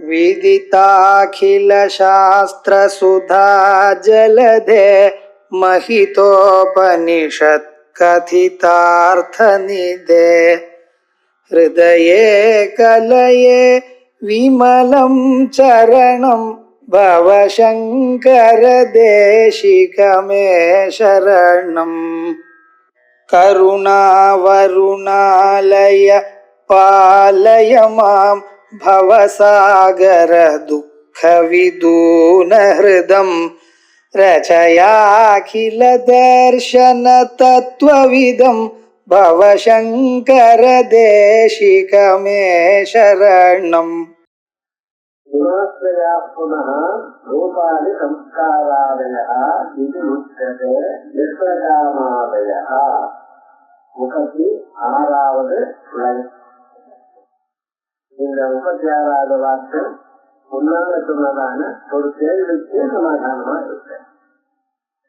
विदिताखिलशास्त्रसुधा जलधे महितोपनिषत् कथितार्थनिधे हृदये कलये विमलं चरणं भवशङ्कर देशिकमे शरणम् करुणावरुणालय पालय मां भवसागर दुःखविदूनहृदं रचयाखिल दर्शन तत्त्वविदं भवशङ्कर देशिकमे शरणम् पुनः रूपाणि संस्कारादयः इति उच्यते विश्वकामादयः. 36வது லைன். இந்த 36வது வாக்கியம் முன்னால சொன்னதான ஒரு கேள்விக்கு சமாதானமா இருக்கு.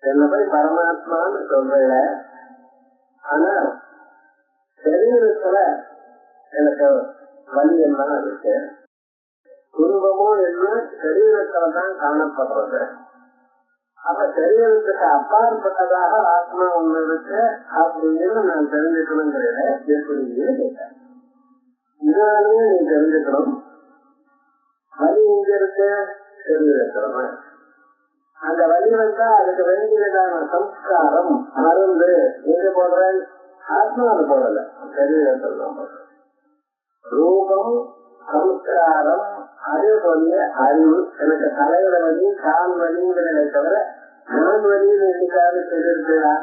என்ன போய் பரமாத்மான்னு சொல்றேன், ஆனா சரீரத்துல எனக்கு வலி எல்லாம் இருக்கு, குடும்பமும் என்ன சரீரத்துல தான் காணப்படுறது. அப்ப சரீரத்துக்கு அப்பாற்பட்டதாக ஆத்மா ஒண்ணு இருக்கு அப்படின்னு நான் தெரிஞ்சுக்கணுங்கிறத எப்படின்னு கேட்டேன். இதனாலே நீ தெரிஞ்சுக்கணும், வலி எங்க இருக்கு, சரீரத்துல. அந்த வலி வந்தா அதுக்கு வேண்டியதான சம்ஸ்காரம் மருந்து எங்க போடுறேன், ஆத்மாவில் போடல, சரீரத்தில் தான் போடுறேன். ரூபம் சம்ஸ்காரம், அதே போல அறிவு. எனக்கு தலையில வலி கால் வலிங்கிறத தவிர நான் வலின்னு எதுக்காக தெரியுதா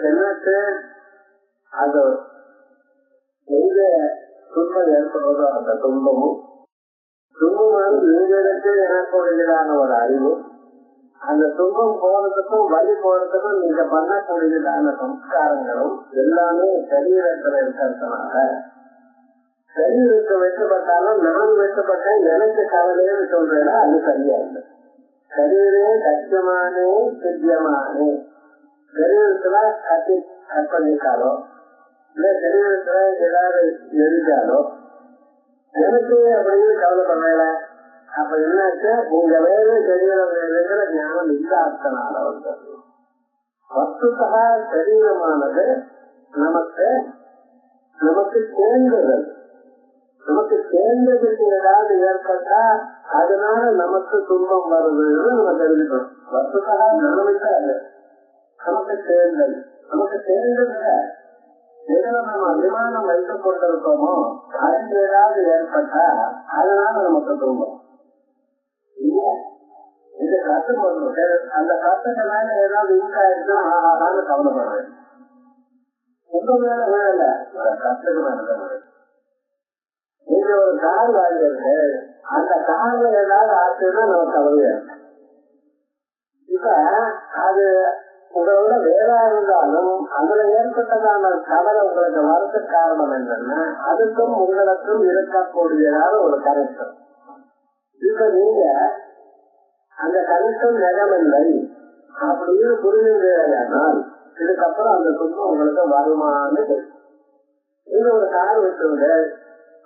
எனக்கு அது எங்க துன்பம் ஏற்படுறதோ அந்த துன்பமும் துன்பமானது நீங்களுக்கு எனக்கு உடையதான ஒரு அறிவு. அந்த துன்பம் போறதுக்கும் வலி போறதுக்கும் நீங்க பண்ணக்கூடியதான சம்ஸ்காரங்களும் எல்லாமே சரீரத்துல இருக்கிறதுனால சரீரத்தை வெட்டப்பட்டாலும் நான் வெட்டப்பட்டேன் எனக்கு கவலைன்னு சொல்றேன்னா அது சரியா இல்லை. சரீரே சத்தியமானே சித்தியமானே. சரீரத்துல கற்பழித்தாலோ இல்ல சரீரத்துல ஏதாவது எரிஞ்சாலோ எனக்கு அப்படின்னு கவலைப்படல. அப்ப என்னாச்சு, உங்க வேலை சரீர வேலைங்கிற ஞானம் இல்லாதனால வந்தது. வஸ்துதா சரீரமானது நமக்கு சேர்ந்தது. நமக்கு சேர்ந்ததுக்கு ஏதாவது ஏற்பட்டா அதனால நமக்கு துன்பம் வருதுன்னு நம்ம தெரிஞ்சுக்கணும். வஸ்துதா நாமிட்டாது நமக்கு சேர்ந்தது. நமக்கு சேர்ந்ததுல எதுல நம்ம அபிமானம் வைத்துக் கொண்டிருக்கோமோ அதுக்கு ஏதாவது ஏற்பட்டா அதனால நமக்கு துன்பம். இது கத்து போடணும். அந்த கத்துக்கனால ஏதாவது இன்காயிருச்சுன்னா ஆகாதான்னு கவலைப்படுறேன். உங்க மேல விழல, கத்துக்கு மேல. நீங்க ஒரு கார் வாங்கிருக்கு, அந்த கார்ல ஏதாவது ஆச்சுன்னா நமக்கு கவலையா இருக்கு. இப்ப அது உங்களோட வேறா இருந்தாலும் அதுல ஏற்பட்டதான கவலை உங்களுக்கு வரது காரணம் என்னன்னா அதுக்கும் உங்களுக்கும் இருக்கக்கூடியதான ஒரு கனெக்ஷன். இப்ப நீங்க அந்த கனெக்ஷன் நிலமில்லை அப்படின்னு புரிஞ்சுனால் இதுக்கப்புறம் அந்த துன்பம் உங்களுக்கு வருமானு தெரியும். நீங்க ஒரு கார் வச்சுங்க,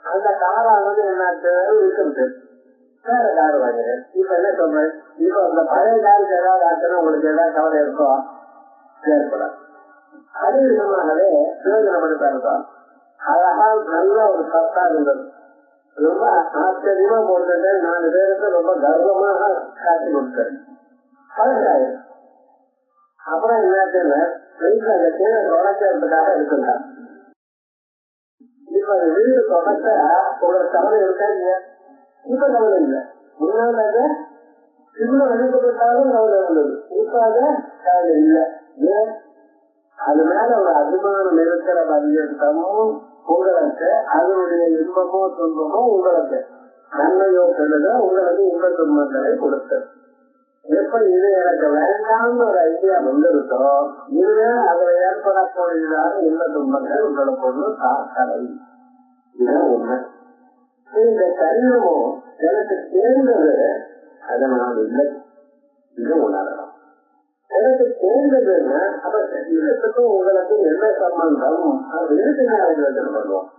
அந்த காரானது என்னாச்சு இருக்குது, வேற கார் வாங்குறேன். இப்ப என்ன சொல்றேன், இப்ப அந்த பழைய காருக்கு ஏதாவது ஆச்சுன்னா உங்களுக்கு ஏதாவது கவலை இருக்கோ, ஏற்படாது. அதே விதமாகவே பிரயோஜனப்படுத்தாருதான். அழகா நல்ல ஒரு சத்தா இருந்தது, ரொம்ப ஆச்சரியமா போட்டு 4 பேருக்கு ரொம்ப கர்வமாக காட்சி கொடுத்தேன். பழசாயிரு. அப்புறம் என்னாச்சுன்னா வீட்டுல அந்த கீழே தொடக்கிறதுக்காக இருக்குதான். இப்ப அந்த வீடு தொடக்க உங்களுக்கு கவலை இருக்கா இல்லையா? இப்ப கவலை இல்லை. முன்னால சின்ன அனுப்பப்பட்டாலும் கவலை இருந்தது, இப்ப அத கவலை இல்லை. ஏன்? அது மேல ஒரு அபிமானம் இருக்கிற பரியந்தமும் உங்களுக்கு அதனுடைய இன்பமோ துன்பமோ உங்களுக்கு நன்மையோ சொல்லுதோ உங்களுக்கு இன்ப துன்பங்களை கொடுத்தது. எப்ப இது எனக்கு வேண்டாம்னு ஒரு ஐடியா வந்திருக்கோ இதுவே அதுல ஏற்படக்கூடியதான இன்ப துன்பங்கள் உங்களுக்கு ஒண்ணு சாக்கலை. இதுதான் உண்மை. இந்த சரீரமும் எனக்கு சேர்ந்தது அதனால் இல்லை, இது உணரணும். எனக்கு சேர்ந்ததுன்னா அப்ப சரீரத்துக்கும் உங்களுக்கு என்ன சம்பந்தம் அப்படின்னு யோசனை பண்ணுவோம்.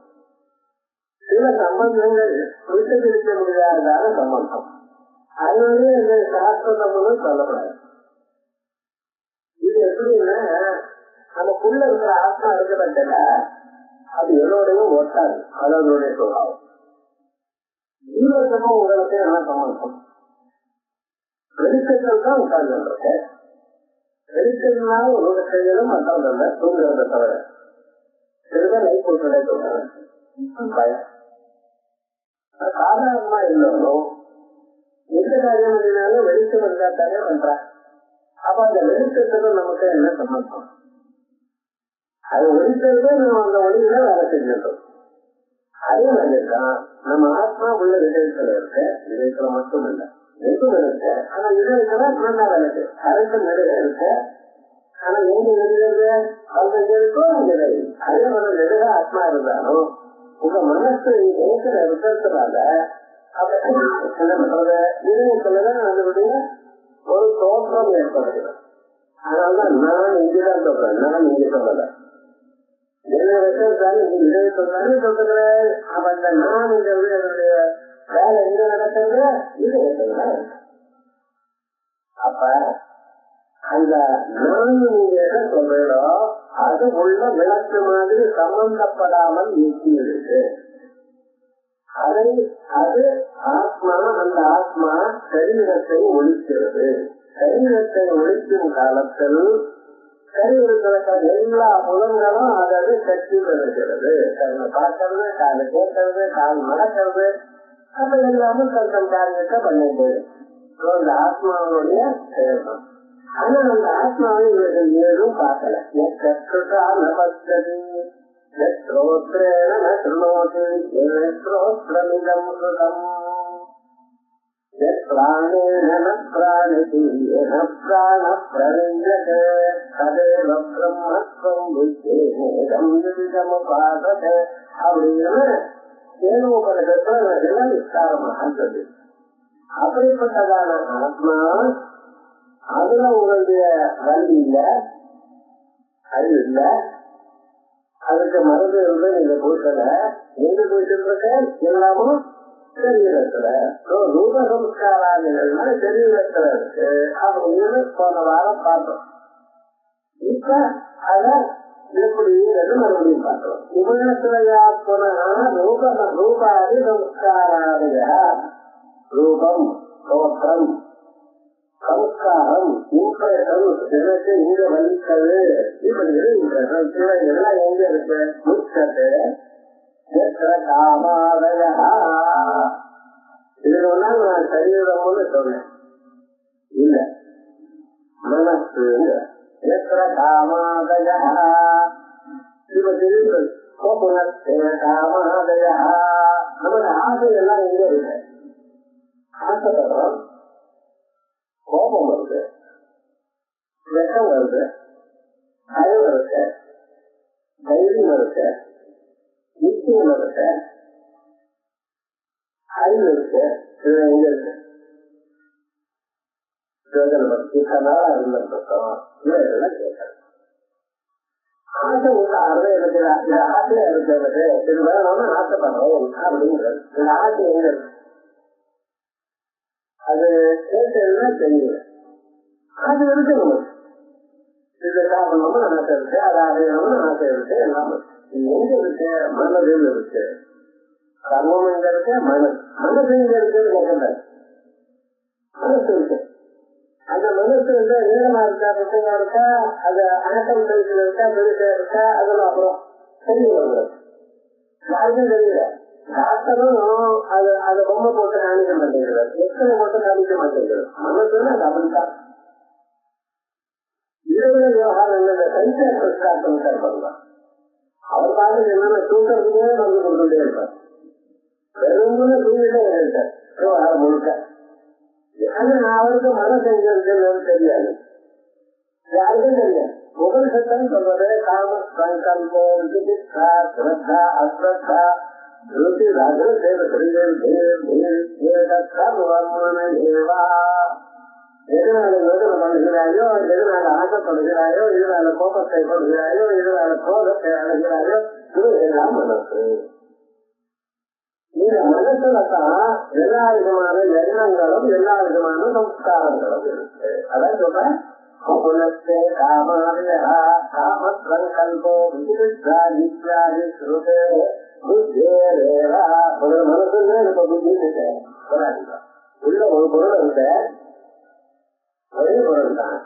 சில சம்பந்தங்கள் விட்டு பிரிக்க முடியாததான சம்பந்தம். அது இந்த சாஸ்திர சம்பந்தம் சொல்லப்படாது. இது எப்படின்னா நமக்குள்ள இருக்கிற ஆத்மா இருக்கிற அது எல்லோரையும் ஒட்டாது. அதனுடைய சுபாவம். ஜீவசமும் உங்களுக்கு என்ன சம்பந்தம்? வெளிச்சத்தில் தான் உட்கார்ந்து வெளிச்சம்னால ஒரு செய்யலும் மற்றவங்க தூங்குறத தவிர சிறுதான் லைஃப் போட்டு பயம் சாதாரணமா இருந்தாலும் எந்த காரியம் பண்ணினாலும் வெளிச்சம் இருந்தா தானே பண்றாங்க. அப்ப அந்த வெளிச்சத்துக்கு நமக்கு என்ன சம்பந்தம்? அது வெளிச்சத்தை நம்ம அந்த ஒளியில வேலை செஞ்சிருக்கோம். அதே மாதிரிதான் நம்ம ஆத்மா உள்ள விதயத்துல இருக்க, விதயத்துல மட்டும் இல்லை எதுவும் இருக்க. ஆனா விதயத்துல நல்லா வேலைக்கு அரசு நடுக இருக்க. ஆனா எங்க நெடுகிறது அந்த இருக்கோ அங்க அதே மாதிரி நெடுக ஆத்மா இருந்தாலும் உங்க மனசு பேசுற இருக்கிறதுனால என்ன பண்றது விதயத்துலதான் அதனுடைய ஒரு தோற்றம் ஏற்படுகிறது. அதனாலதான் நான் இங்கதான் சொல்றேன், நான் இங்க சொல்லல. என்ன வச்சிருந்தாலும் இங்க விதய சொன்னாலே சொல்லுகிறேன். அப்ப அந்த நான்ங்கிறது என்னுடைய வேலை எங்க நடக்கிறது விதயத்துலதான். அப்ப அந்த நான் நீங்க என்ன சொல்றீங்களோ அது உள்ள விளக்கு மாதிரி சம்பந்தப்படாமல் நீக்கியிருக்கு. அதை அது ஆத்மா, அந்த ஆத்மா சரீரத்தை ஒழிக்கிறது. சரீரத்தை ஒழிக்கும் காலத்தில் சரீரத்தில் எல்லா புலன்களும் அதாவது சக்தி பெறுகிறது. கண்ணை பார்க்கறது, காலை கேட்கறது, கால் மடக்கிறது, அது எல்லாமும் தன் காரியத்தை பண்ணிட்டு அந்த ஆத்மாவுடைய செயல்படும். ஆனா அந்த ஆத்மாவை இவர்கள் ஏதும் பார்க்கல. அப்படிப்பட்டதான ஆத்மா அதுல உங்களுடைய வலி இல்ல, அறிவு இல்ல, அதுக்கு மருந்து இருந்து நீங்க பூசல. எங்க பூசிருக்க எல்லாமும் சரீரத்துல ரூப சம்ஸ்காராதிகள்னா சரீரத்துல இருக்கு. அப்படின்னு போன வாரம் பார்த்தோம். இப்ப அத எப்படி மறுபடியும் பார்த்தோம். உபயத்துலையா போனா ரூபாதி சம்ஸ்காராதிக ரூபம், தோற்றம், சம்ஸ்காரம், இம்ப்ரெஷன், எனக்கு இங்க வலிக்கிறது, இப்படி இம்ப்ரெஷன் எல்லாம் எங்க இருக்கு? முச்சத்து காமாதயா. இதுல ஒன்னா நான் சரீரம்னு சொன்னேன் இல்ல, மனசு காமாதயா. இப்ப தெரியுது காமாதயா. நமக்கு ஆசை எல்லாம் எங்க இருக்கு? ஆசைப்படுறோம், கோபம் வருது, வெட்டம் வருது, பயம் இருக்கு, தைரியம் இருக்கு, நிச்சயம் இருக்கு, அறிவு இருக்கு. இதுல எங்க இருக்கு? இத்தனால இருந்திருக்கோம். இதெல்லாம் கேட்கறது ஆசை உண்டாடுறது. எனக்கு இந்த ஆசையா இருக்கிறது, இது வேணும்னு ஆசைப்படுறோம் அப்படிங்கிறது. இந்த ஆசை எங்க இருக்கு? அது கேட்டதுன்னா தெரியல. அது இருக்கு நமக்கு. இதை சாப்பிடணும்னு ஆசை இருக்கு, அதை அடையணும்னு ஆசை இருக்கு, எல்லாம் எங்க இருக்கு? மனதில் இருக்கு. கர்மம் எங்க இருக்கு? மனசு. மனசு எங்க இருக்குன்னு கேட்கல, மனசு இருக்கு. அந்த மனசு வந்து நீளமா இருக்கா, பக்கமா இருக்கா, அது அணக்கம் சைஸ்ல இருக்கா, பெருசா இருக்கா, அதெல்லாம் அப்புறம் தெரியல. யாருக்கும் தெரியல. டாக்டரும் அதை பொம்மை போட்டு காணிக்க மாட்டேங்கிறார், எத்தனை போட்டு காணிக்க மாட்டேங்கிறார். மனசுன்னு அது அப்படித்தான். இரவு விவகாரம் பண்ணலாம். அவர் பார்த்து என்னென்ன தூக்கத்துக்கே வந்து கொடுத்துட்டே இருப்பார். வெறும்னு தூங்கிட்டே இருக்கார் விவகாரம் முழுக்க. ஆனா அவருக்கு மனசு எங்க இருக்குன்னு தெரியாது, யாருக்கும் தெரியாது. உபனிஷத்தம் சொல்றது காம சங்கல்பம், ஸ்ரத்தா, அஸ்ரத்தா, எதனால யோசனை பண்ணுகிறாயோ, எதனால ஆசைப்படுகிறாயோ, இதனால கோபத்தை கொள்கிறாயோ, இதனால கோபத்தை அடைகிறாயோ, இது எல்லாம் மனசு. இந்த மனசுலதான் எல்லா விதமான எண்ணங்களும் எல்லா விதமான சம்ஸ்காரங்களும் இருக்கு. அதான் சொல்றேன், மனசுல இப்ப புத்தி உள்ள ஒரு பொருள் இருந்த ஒரே பொருள் தான்.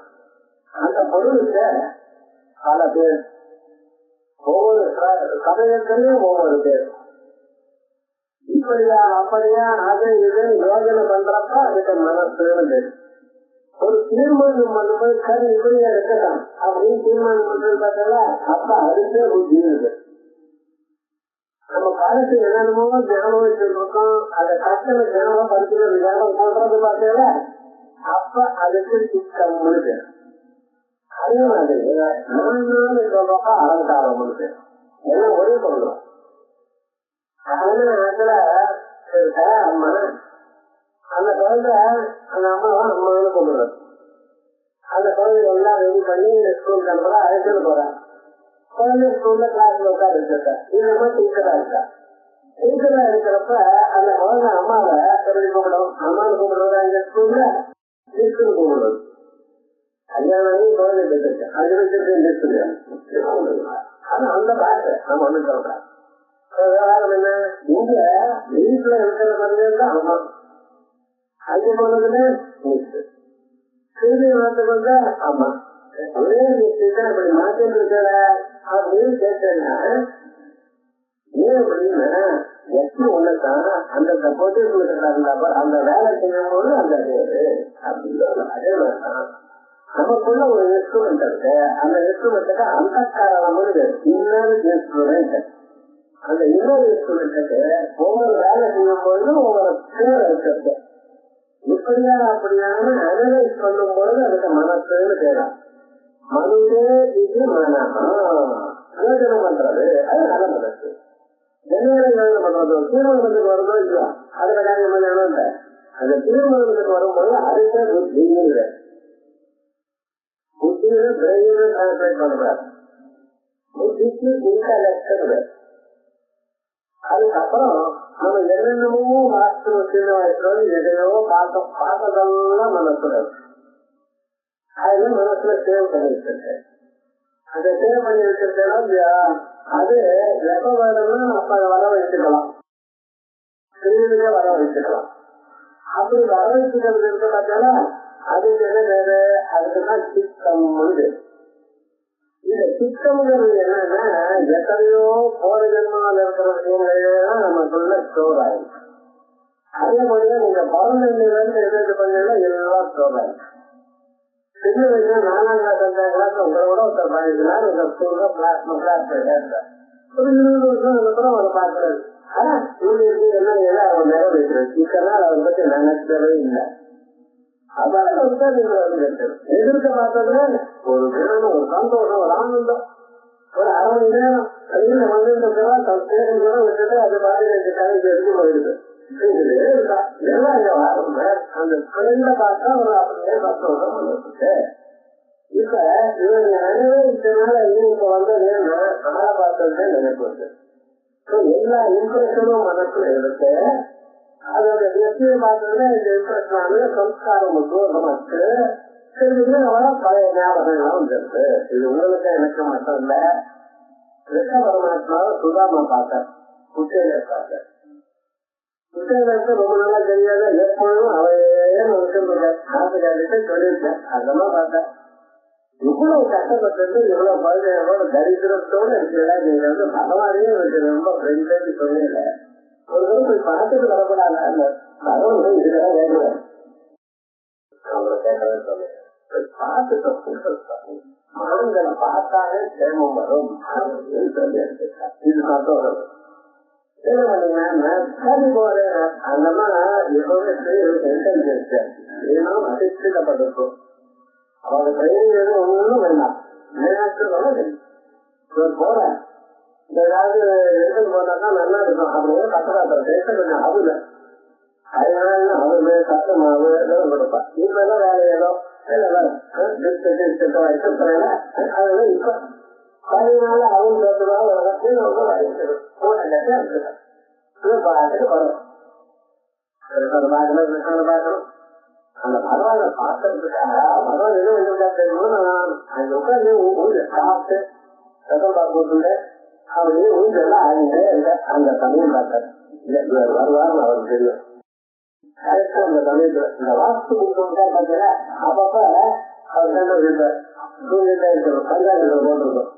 அந்த பொருளுக்கு பல பேர், ஒவ்வொரு சமயத்திலையும் ஒவ்வொரு பேர், இப்படியா அப்படியா அது இது யோஜனை பண்றப்ப அதுக்கு மனசுன்னு. ஒரு தீர்மானம் பண்ணும்போது சரி இப்படியா இருக்கலாம் அப்படின்னு தீர்மானம் பண்றது பார்த்தா அப்ப அதுக்கே புத்தி இருக்கு. நம்ம காலத்து என்னென்னமோ ஞாபகம் வச்சிருக்கோம், அதை கஷ்டம் ஞாபகம் படிக்கிறது ஞாபகம் பண்றது பார்த்தா அப்ப அதுக்கு சிக்கம் முழுது. அதே மாதிரி நான் சொல்றப்ப அலங்காரம் முழுது எல்லாம் ஒரே சொல்றோம். அம்மா அந்த குழந்தை அந்த அம்மாவை அம்மான்னு கொண்டுறது. அந்த குழந்தை எல்லாம் ரெடி பண்ணி ஸ்கூல் நம்பர அழைச்சிட்டு போறேன். குழந்தை ஸ்கூல்ல கிளாஸ்ல உட்கார வச்சிருக்க, இந்த அம்மா டீச்சரா இருக்கா. டீச்சரா இருக்கிறப்ப அந்த குழந்தை அம்மாவை எப்படி கூப்பிடும்? அம்மான்னு கூப்பிடுறது அந்த ஸ்கூல்ல டீச்சர் கூப்பிடுறது. கல்யாணம் குழந்தை பெற்றிருக்கேன், அது வச்சிருக்கேன். ஆனா அந்த பாஷை நம்ம ஒண்ணு சொல்றேன். விவகாரம் என்ன, இங்க வீட்டுல இருக்கிற மனிதன் தான் அம்மா, அங்கே போனதுல திரும்பி வளர்த்துக்கு வந்தா அம்மா. ஒரே விஷயத்தான் இப்படி மாற்றிட்டு இருக்கிற அப்படின்னு கேட்டேன்னா ஏன் அப்படின்னா எப்படி உள்ளதான் அந்த பொசிஷனுக்கு அந்த வேலை செய்யும் போது அந்த பேரு அப்படின்னு. அதே மாதிரிதான் நமக்குள்ள ஒரு இன்ஸ்ட்ருமெண்ட் இருக்கு, அந்த இன்ஸ்ட்ருமெண்ட்டுக்கு அந்த காரணம் இன்னொரு இன்ஸ்ட்ருமெண்ட். அந்த இன்னொரு இன்ஸ்ட்ருமெண்ட்டுக்கு ஒவ்வொரு வேலை செய்யும் போது ஒவ்வொரு பேர் இருக்கிறது. இப்படியா அப்படியான அனலைஸ் பண்ணும் பொழுது அதுக்கு மனசுன்னு பேரா. மனுவே இது மனமா யோஜனை பண்றது, அது நல்ல மனசு. என்ன யோஜனை பண்றது? தீர்மானத்துக்கு வருதோ இல்லையா அதுல காரியம். அந்த தீர்மானத்துக்கு வரும்போது அதுக்கே புத்தி புத்தியில பிரெயின டிரான்ஸ்லேட் பண்ணக்கூடாது. புத்திக்கு இன்டலெக்ட். அதுக்கப்புறம் நம்ம என்னென்னமோ வாஸ்து சின்ன வயசுல எதையோ பார்த்ததெல்லாம் மனசுல அதுல மனசுல சேவ் பண்ணி வச்சிருக்கேன். அந்த சேவ் பண்ணி வச்சிருக்கேன்னா அது எப்ப வேணும்னா அப்ப அதை வர வச்சுக்கலாம், திருவிழா வர வச்சுக்கலாம். அப்படி வர வச்சுக்கிறது இருக்க பார்த்தால அதுக்கு என்ன வேறு, அதுக்குதான் சித்தம் முழுது. இந்த சித்தம்ங்கிறது என்னன்னா எத்தனையோ போற ஜென்மாவில் இருக்கிற விஷயங்கள்லாம் நம்ம சொல்ல ஸ்டோர் ஆகும். அதே மாதிரிதான் நீங்க பௌர்ணமியிலிருந்து எதிர்த்து பண்ணா எல்லாம் ஸ்டோர் ஆகும். சின்ன வயசுல 4ஆம் கிளாஸ் 5ஆம் கிளாஸ் உங்களோட ஒருத்தர் பாதிக்கிறார், இந்த ஸ்கூல்ல கிளாஸ் கேட்டார். ஒரு 20 வருஷம் அப்புறம் அவர் பார்க்கறது இவங்களுக்கு எல்லாம் ஏதோ அவர் நிறைவேற்றுறது. இத்தனால் அதை பற்றி நினைச்சதே இல்லை. எதிர்க்க பார்த்ததுல ஒரு தினம் ஒரு சந்தோஷம், ஒரு ஆனந்தம், ஒரு அரை மணி நேரம் வந்து அது பாட்டு கலைக்கு எடுத்து போயிடுது. எல்லாம் அந்த பிள்ளைங்க பார்த்தா ஒரு அப்படியே சந்தோஷம் வந்துட்டு. இப்ப இவங்க நிறைவேற்றனால இப்ப வந்தது நான் ஆளை பார்த்தது நினைப்பு வந்து எல்லா இம்ப்ரெஷனும் மனசுல இருக்கு. அதோட வெற்றியை பார்த்ததுல இந்த இம்ப்ரெஷன் ஆனது சம்ஸ்காரம் உத்வோகமாச்சு. பழைய ஞாபகங்கள்லாம் வந்துருக்கு. இது உங்களுக்கு எனக்கு மட்டும் இல்ல, கிருஷ்ண பரமாத்மாவை சுதாமா பார்த்தேன், குச்சேல பார்த்தேன். குச்சேலருக்கு ரொம்ப நாளா தெரியாத எப்பொழுதும் அவையே ஆசிரியர்கிட்ட சொல்லியிருக்கேன். அதெல்லாம் பார்த்தேன். இவ்வளவு கஷ்டப்பட்டு இவ்வளவு குழந்தைகளோட தரித்திரத்தோட இருக்கிறதா நீங்க வந்து பகவானே எனக்கு ரொம்ப ஃப்ரெண்ட்லி சொல்லல. ஒரு தடவை போய் பார்த்துட்டு வரப்படாத அந்த பகவான் இதுக்கெல்லாம் வேண்டுவேன் அவங்களை கேட்கவே சொல்லுங்க. பார்த்துட்டு மான்களை பார்த்தாலே சேமம் வரும் அப்படின்னு சொல்லி எடுத்துட்டேன். இது சந்தோஷம். என்ன பண்ணீங்கன்னா சரி போறேன் அந்தமா எப்பவுமே இன்டெலிஜென்ஸ் ஏன்னா அதிர்ஷ்டப்பட்டிருக்கும். அவங்க கைது ஒன்றும் வேண்டாம், போற ஏதாவது எடுத்துட்டு போனாக்கா நல்லா இருக்கும் அப்படின்னு கஷ்டப்பட்ட கொஞ்சம் அவரு அதனால அவரு சத்தமாவு ஏதோ கொடுப்பா. இப்ப எல்லாம் வேற ஏதோ அதெல்லாம் இப்ப அதனால அவங்க ரொம்ப வயசு இருக்குதான். பாட்டுக்கு வரும். கிருஷ்ணனை பார்க்கணும், கிருஷ்ணனை பார்க்கணும். அந்த பகவானை பார்க்கறதுக்காக பகவான் என்ன பண்ணிருக்கா தெரியுமா, அங்க உட்காந்து ஊஞ்ச சாப்பிட்டு ரசம் பார்த்துட்டு அவரு ஊஞ்செல்லாம் ஆடிட்டே இருக்க. அந்த சமயம் பார்த்தாரு வருவார்னு அவருக்கு தெரியும். அந்த சமயத்துல இந்த வாஸ்து புத்தகம் பார்த்தீங்கன்னா அப்பப்ப அவர் சண்டை இருப்பார். தூங்கிட்டே இருக்கணும், கல்யாணத்துல போட்டிருக்கோம்.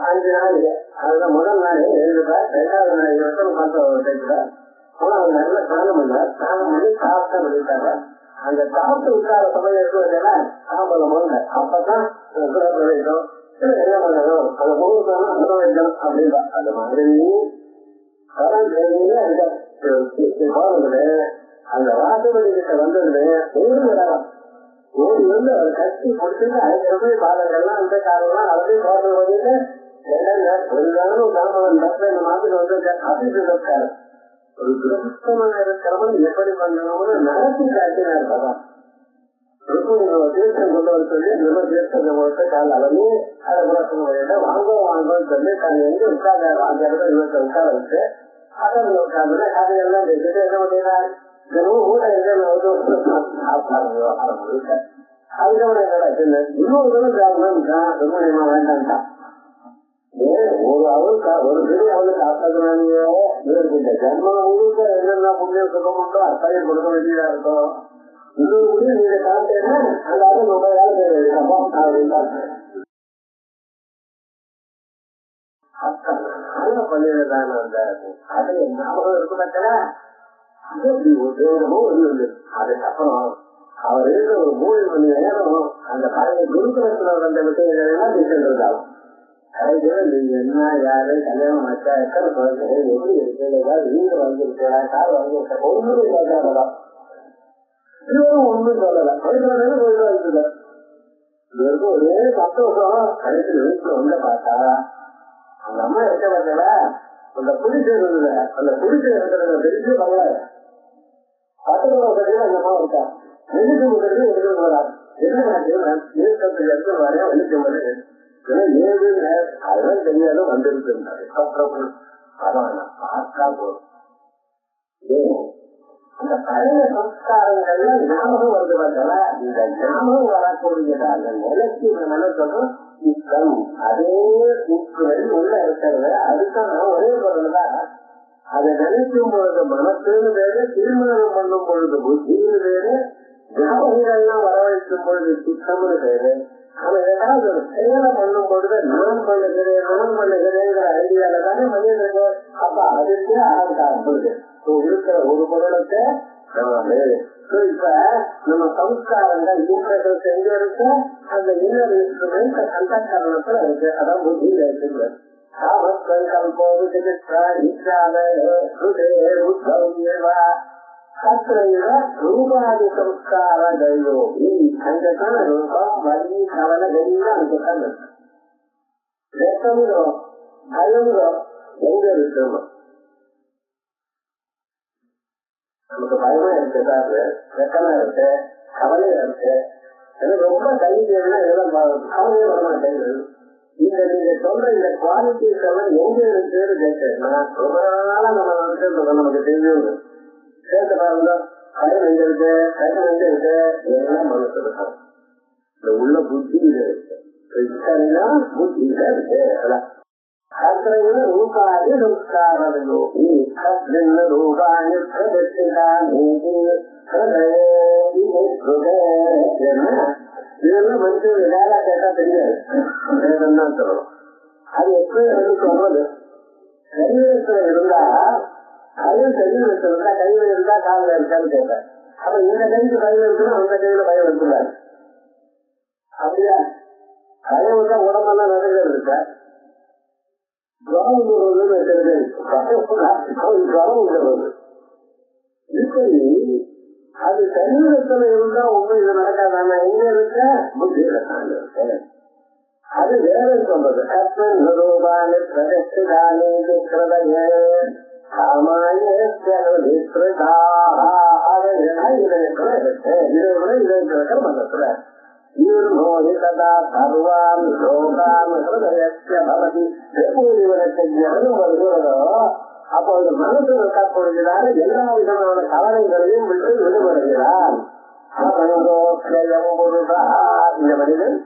5 நாளைக்கு அதுதான் முதல் நாள் எழுதுப்பார், 2வது நாள் வருஷம் பார்த்து தைக்கிறார். 3வது நாள்ல ஸ்நானம் பண்ணார். ஸ்நானம் பண்ணி சாப்பிட்டா பண்ணிட்டாங்க. அந்த சாப்பிட்டு விட்டார சமயம் இருக்கிறதுனா சாம்பலம் போங்க. அப்பதான் பிரவேசம் என்ன பண்ணணும், அந்த முகூர்த்தம் பிரவேசம் அப்படின்பா. அந்த மாதிரி அந்த வாசப்படி கிட்ட வந்ததுல ஓடி விடலாம். ஓடி வந்து அவர் கட்டி கொடுத்துட்டு அதுக்கு பாதங்கள்லாம் அந்த காலம்லாம் அவரே பாதம் பண்ணிட்டு எல்லாரும் தாமதம் இந்த மாதத்துல வந்து அப்படின்னு இருக்காரு. ஒரு கிரகஸ்தமான இருக்கிறவன் எப்படி பண்ணணும்னு நடத்தி காட்டினார் பகவான். தீர்த்தம் கொண்டு வர சொல்லி இந்த மாதிரி தீர்த்தத்தை போட்டு கால அளவு அதை புறப்பட வேண்டாம், வாங்கன்னு சொல்லி தன் எங்க உட்கார்ந்தாரோ அந்த இடத்துல இவற்றை உட்கார வச்சு அதன் உட்கார்ந்து கதையெல்லாம் பேசிட்டு என்ன பண்ணினார், தினமும் கூட அதுக்கப்புறம் என்னடா இன்னொரு தடவை சாப்பிடணும்ட்டான், சுப்பிரமணியமா வேண்டாம்ட்டான். ஒரு அவருக்கு ஒரு பெரிய அவளுக்கு ஆசாதனாங்க ஜன்மம் முழுக்க என்னென்ன புண்ணிய சுகம் உண்டோ அத்தாயம் கொடுக்க வேண்டியதா இருக்கும். இன்னொரு கூட நீங்க காத்தேன்னா அந்த அதை ரொம்ப வேலை செய்ய பண்ணிடுறாங்க. அந்த அதை ஞாபகம் இருக்குமாட்டா அதுக்கப்புறம் அவர் இருக்கிற ஒரு 3 மணி நேரம் அந்த பழைய குருகுலத்துல வந்த விஷயங்கள் எல்லாம் பேசிருந்தாலும் நீங்க என்ன யாரு கல்யாணம் ஆச்சா எத்தனை குழந்தைங்க எப்படி இருக்கு, ஏதாவது வீடு வாங்கியிருக்கா கார் வாங்கியிருக்கா ஒன்றும் கேட்கறதான். இவரும் ஒன்றும் சொல்லல, போயிட்டு இவருக்கு ஒரே சந்தோஷம். கடைசி வீட்டுல வந்து பார்த்தா அந்த அம்மா இருக்க பார்த்தல அந்த புடிச்சு இருந்தது. அந்த புடிச்சு இருக்கிற பெரிய பங்களா பக்கத்துல அந்த அம்மா இருக்கா. வெளிச்சு முன்னாடி எடுத்து போறாரு. என்ன நீர்க்கத்துக்கு எடுத்து வரையா வெளிச்சு முன்னாடி அதெல்லாம் தெரியாத வந்திருந்தாரு. அதான் பார்த்தா போதும் அந்த பழைய சம்ஸ்காரங்கள்ல ஞாபகம் வந்து பார்த்தா இந்த ஞாபகம் வரக்கூடியது அந்த நிலைக்கு நினைக்கணும் சித்தம். அதே சித்தம் உள்ள இருக்கிறது. அதுக்கான ஒரே பொருள் தான். அதை நினைக்கும் பொழுது மனசுன்னு வேறு, தீர்மானம் பண்ணும் பொழுது புத்தின்னு வேறு, ஞாபகங்கள்லாம் வரவழைக்கும் பொழுது சித்தம்னு வேறு. அவன் ஏதாவது ஒரு செயலை பண்ணும் பொழுது நான் பண்ணுகிறேங்கிற ஐடியால தானே பண்ணிட்டு இருக்கோம். அப்ப அதுக்கு ஆரம்பிச்சு இருக்கிற ஒரு பொருளுக்கு இப்ப நம்ம சம்ஸ்காரங்கள் ஈஸ்வரர்கள் செஞ்சு இருக்கு. அந்த இன்னொரு இன்ஸ்ட்ருமெண்ட் அந்த காரணத்துல இருக்கு. அதான் புத்தியில இருக்கு. ரூபாதி சம்ஸ்கார கையோகி அங்கதான ரூபம் வலி கவலை எல்லாம் அங்கதான் இருக்கு. வெட்டமுதோ பயமுதோ எங்க இருக்கு? நமக்கு பயமா இருக்கு, வெட்டமா இருக்கு, கவலையா இருக்கு. எனக்கு ரொம்ப கைது எல்லாம் கவலையே வரமாட்டேங்குது. நீங்க சொல்ற இந்த குவாலிட்டி எங்க இருக்குன்னு கேட்டேன்னா ரொம்ப நாளா நம்ம நமக்கு தெரிஞ்சு சேர்த்து பாருங்க. பயம் எங்க இருக்கு, கஷ்டம் எங்க இருக்கு, எல்லாம் மனசு இருக்கும். இந்த உள்ள புத்தியில இருக்கு, புத்தியில இருக்கு. ரூபாதி சம்ஸ்காரயோகி ரூபாணி இதெல்லாம் மனுஷன் வேலை கேட்டா தெரியாது, வேதம்தான் சொல்லணும். அது எப்படி சொல்றது? சரீரத்துல இருந்தா அது சரீரத்துல இருந்தா கையில இருந்தா காலில் இருக்கான்னு கேட்பேன். அப்ப இந்த கைக்கு பயம் இருக்குன்னா அந்த கையில பயம் இருக்குல்ல? அப்படியா? பயம் வந்தா உடம்பெல்லாம் நிறைய இருக்க கவனம் இப்படி அது சரீரத்துல இருந்தா ஒண்ணு இது நடக்காதான எங்க இருக்க புத்தியில தான் இருக்கு. அது வேற சொல்றது. மனசுல சர்வான் லோகான் ஹிருதயஸ்ய பவதி. எப்போது இவருக்கு ஞானம் வருகிறதோ அப்போ அந்த மனசு இருக்கா பொழுதுதான் எல்லா விதமான கவலைகளையும் விட்டு விடுபடுகிறார். இந்த மனிதன்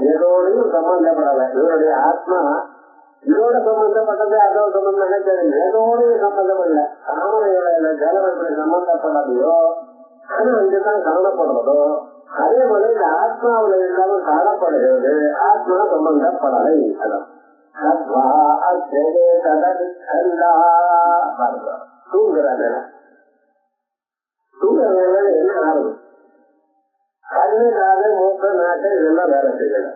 ஏதோடையும் சம்பந்தப்படல. இவருடைய ஆத்மா இதோட சம்பந்தப்பட்டது அதோட சம்பந்தம் நினைச்சது ஏதோடையும் சம்பந்தப்படல. தாமரையோட ஜலம் எப்படி சம்பந்தப்படலையோ ஆனா அங்குதான் காணப்படுறதோ அதே போல இந்த ஆத்மாவில இருந்தாலும் காணப்படுகிறது. ஆத்மா சம்பந்தப்படலை. தூங்குறாங்க. தூங்குறதுனால என்ன ஆகுது? கண்ணு காது மூக்கு நாட்டு இதெல்லாம் வேலை செய்யல.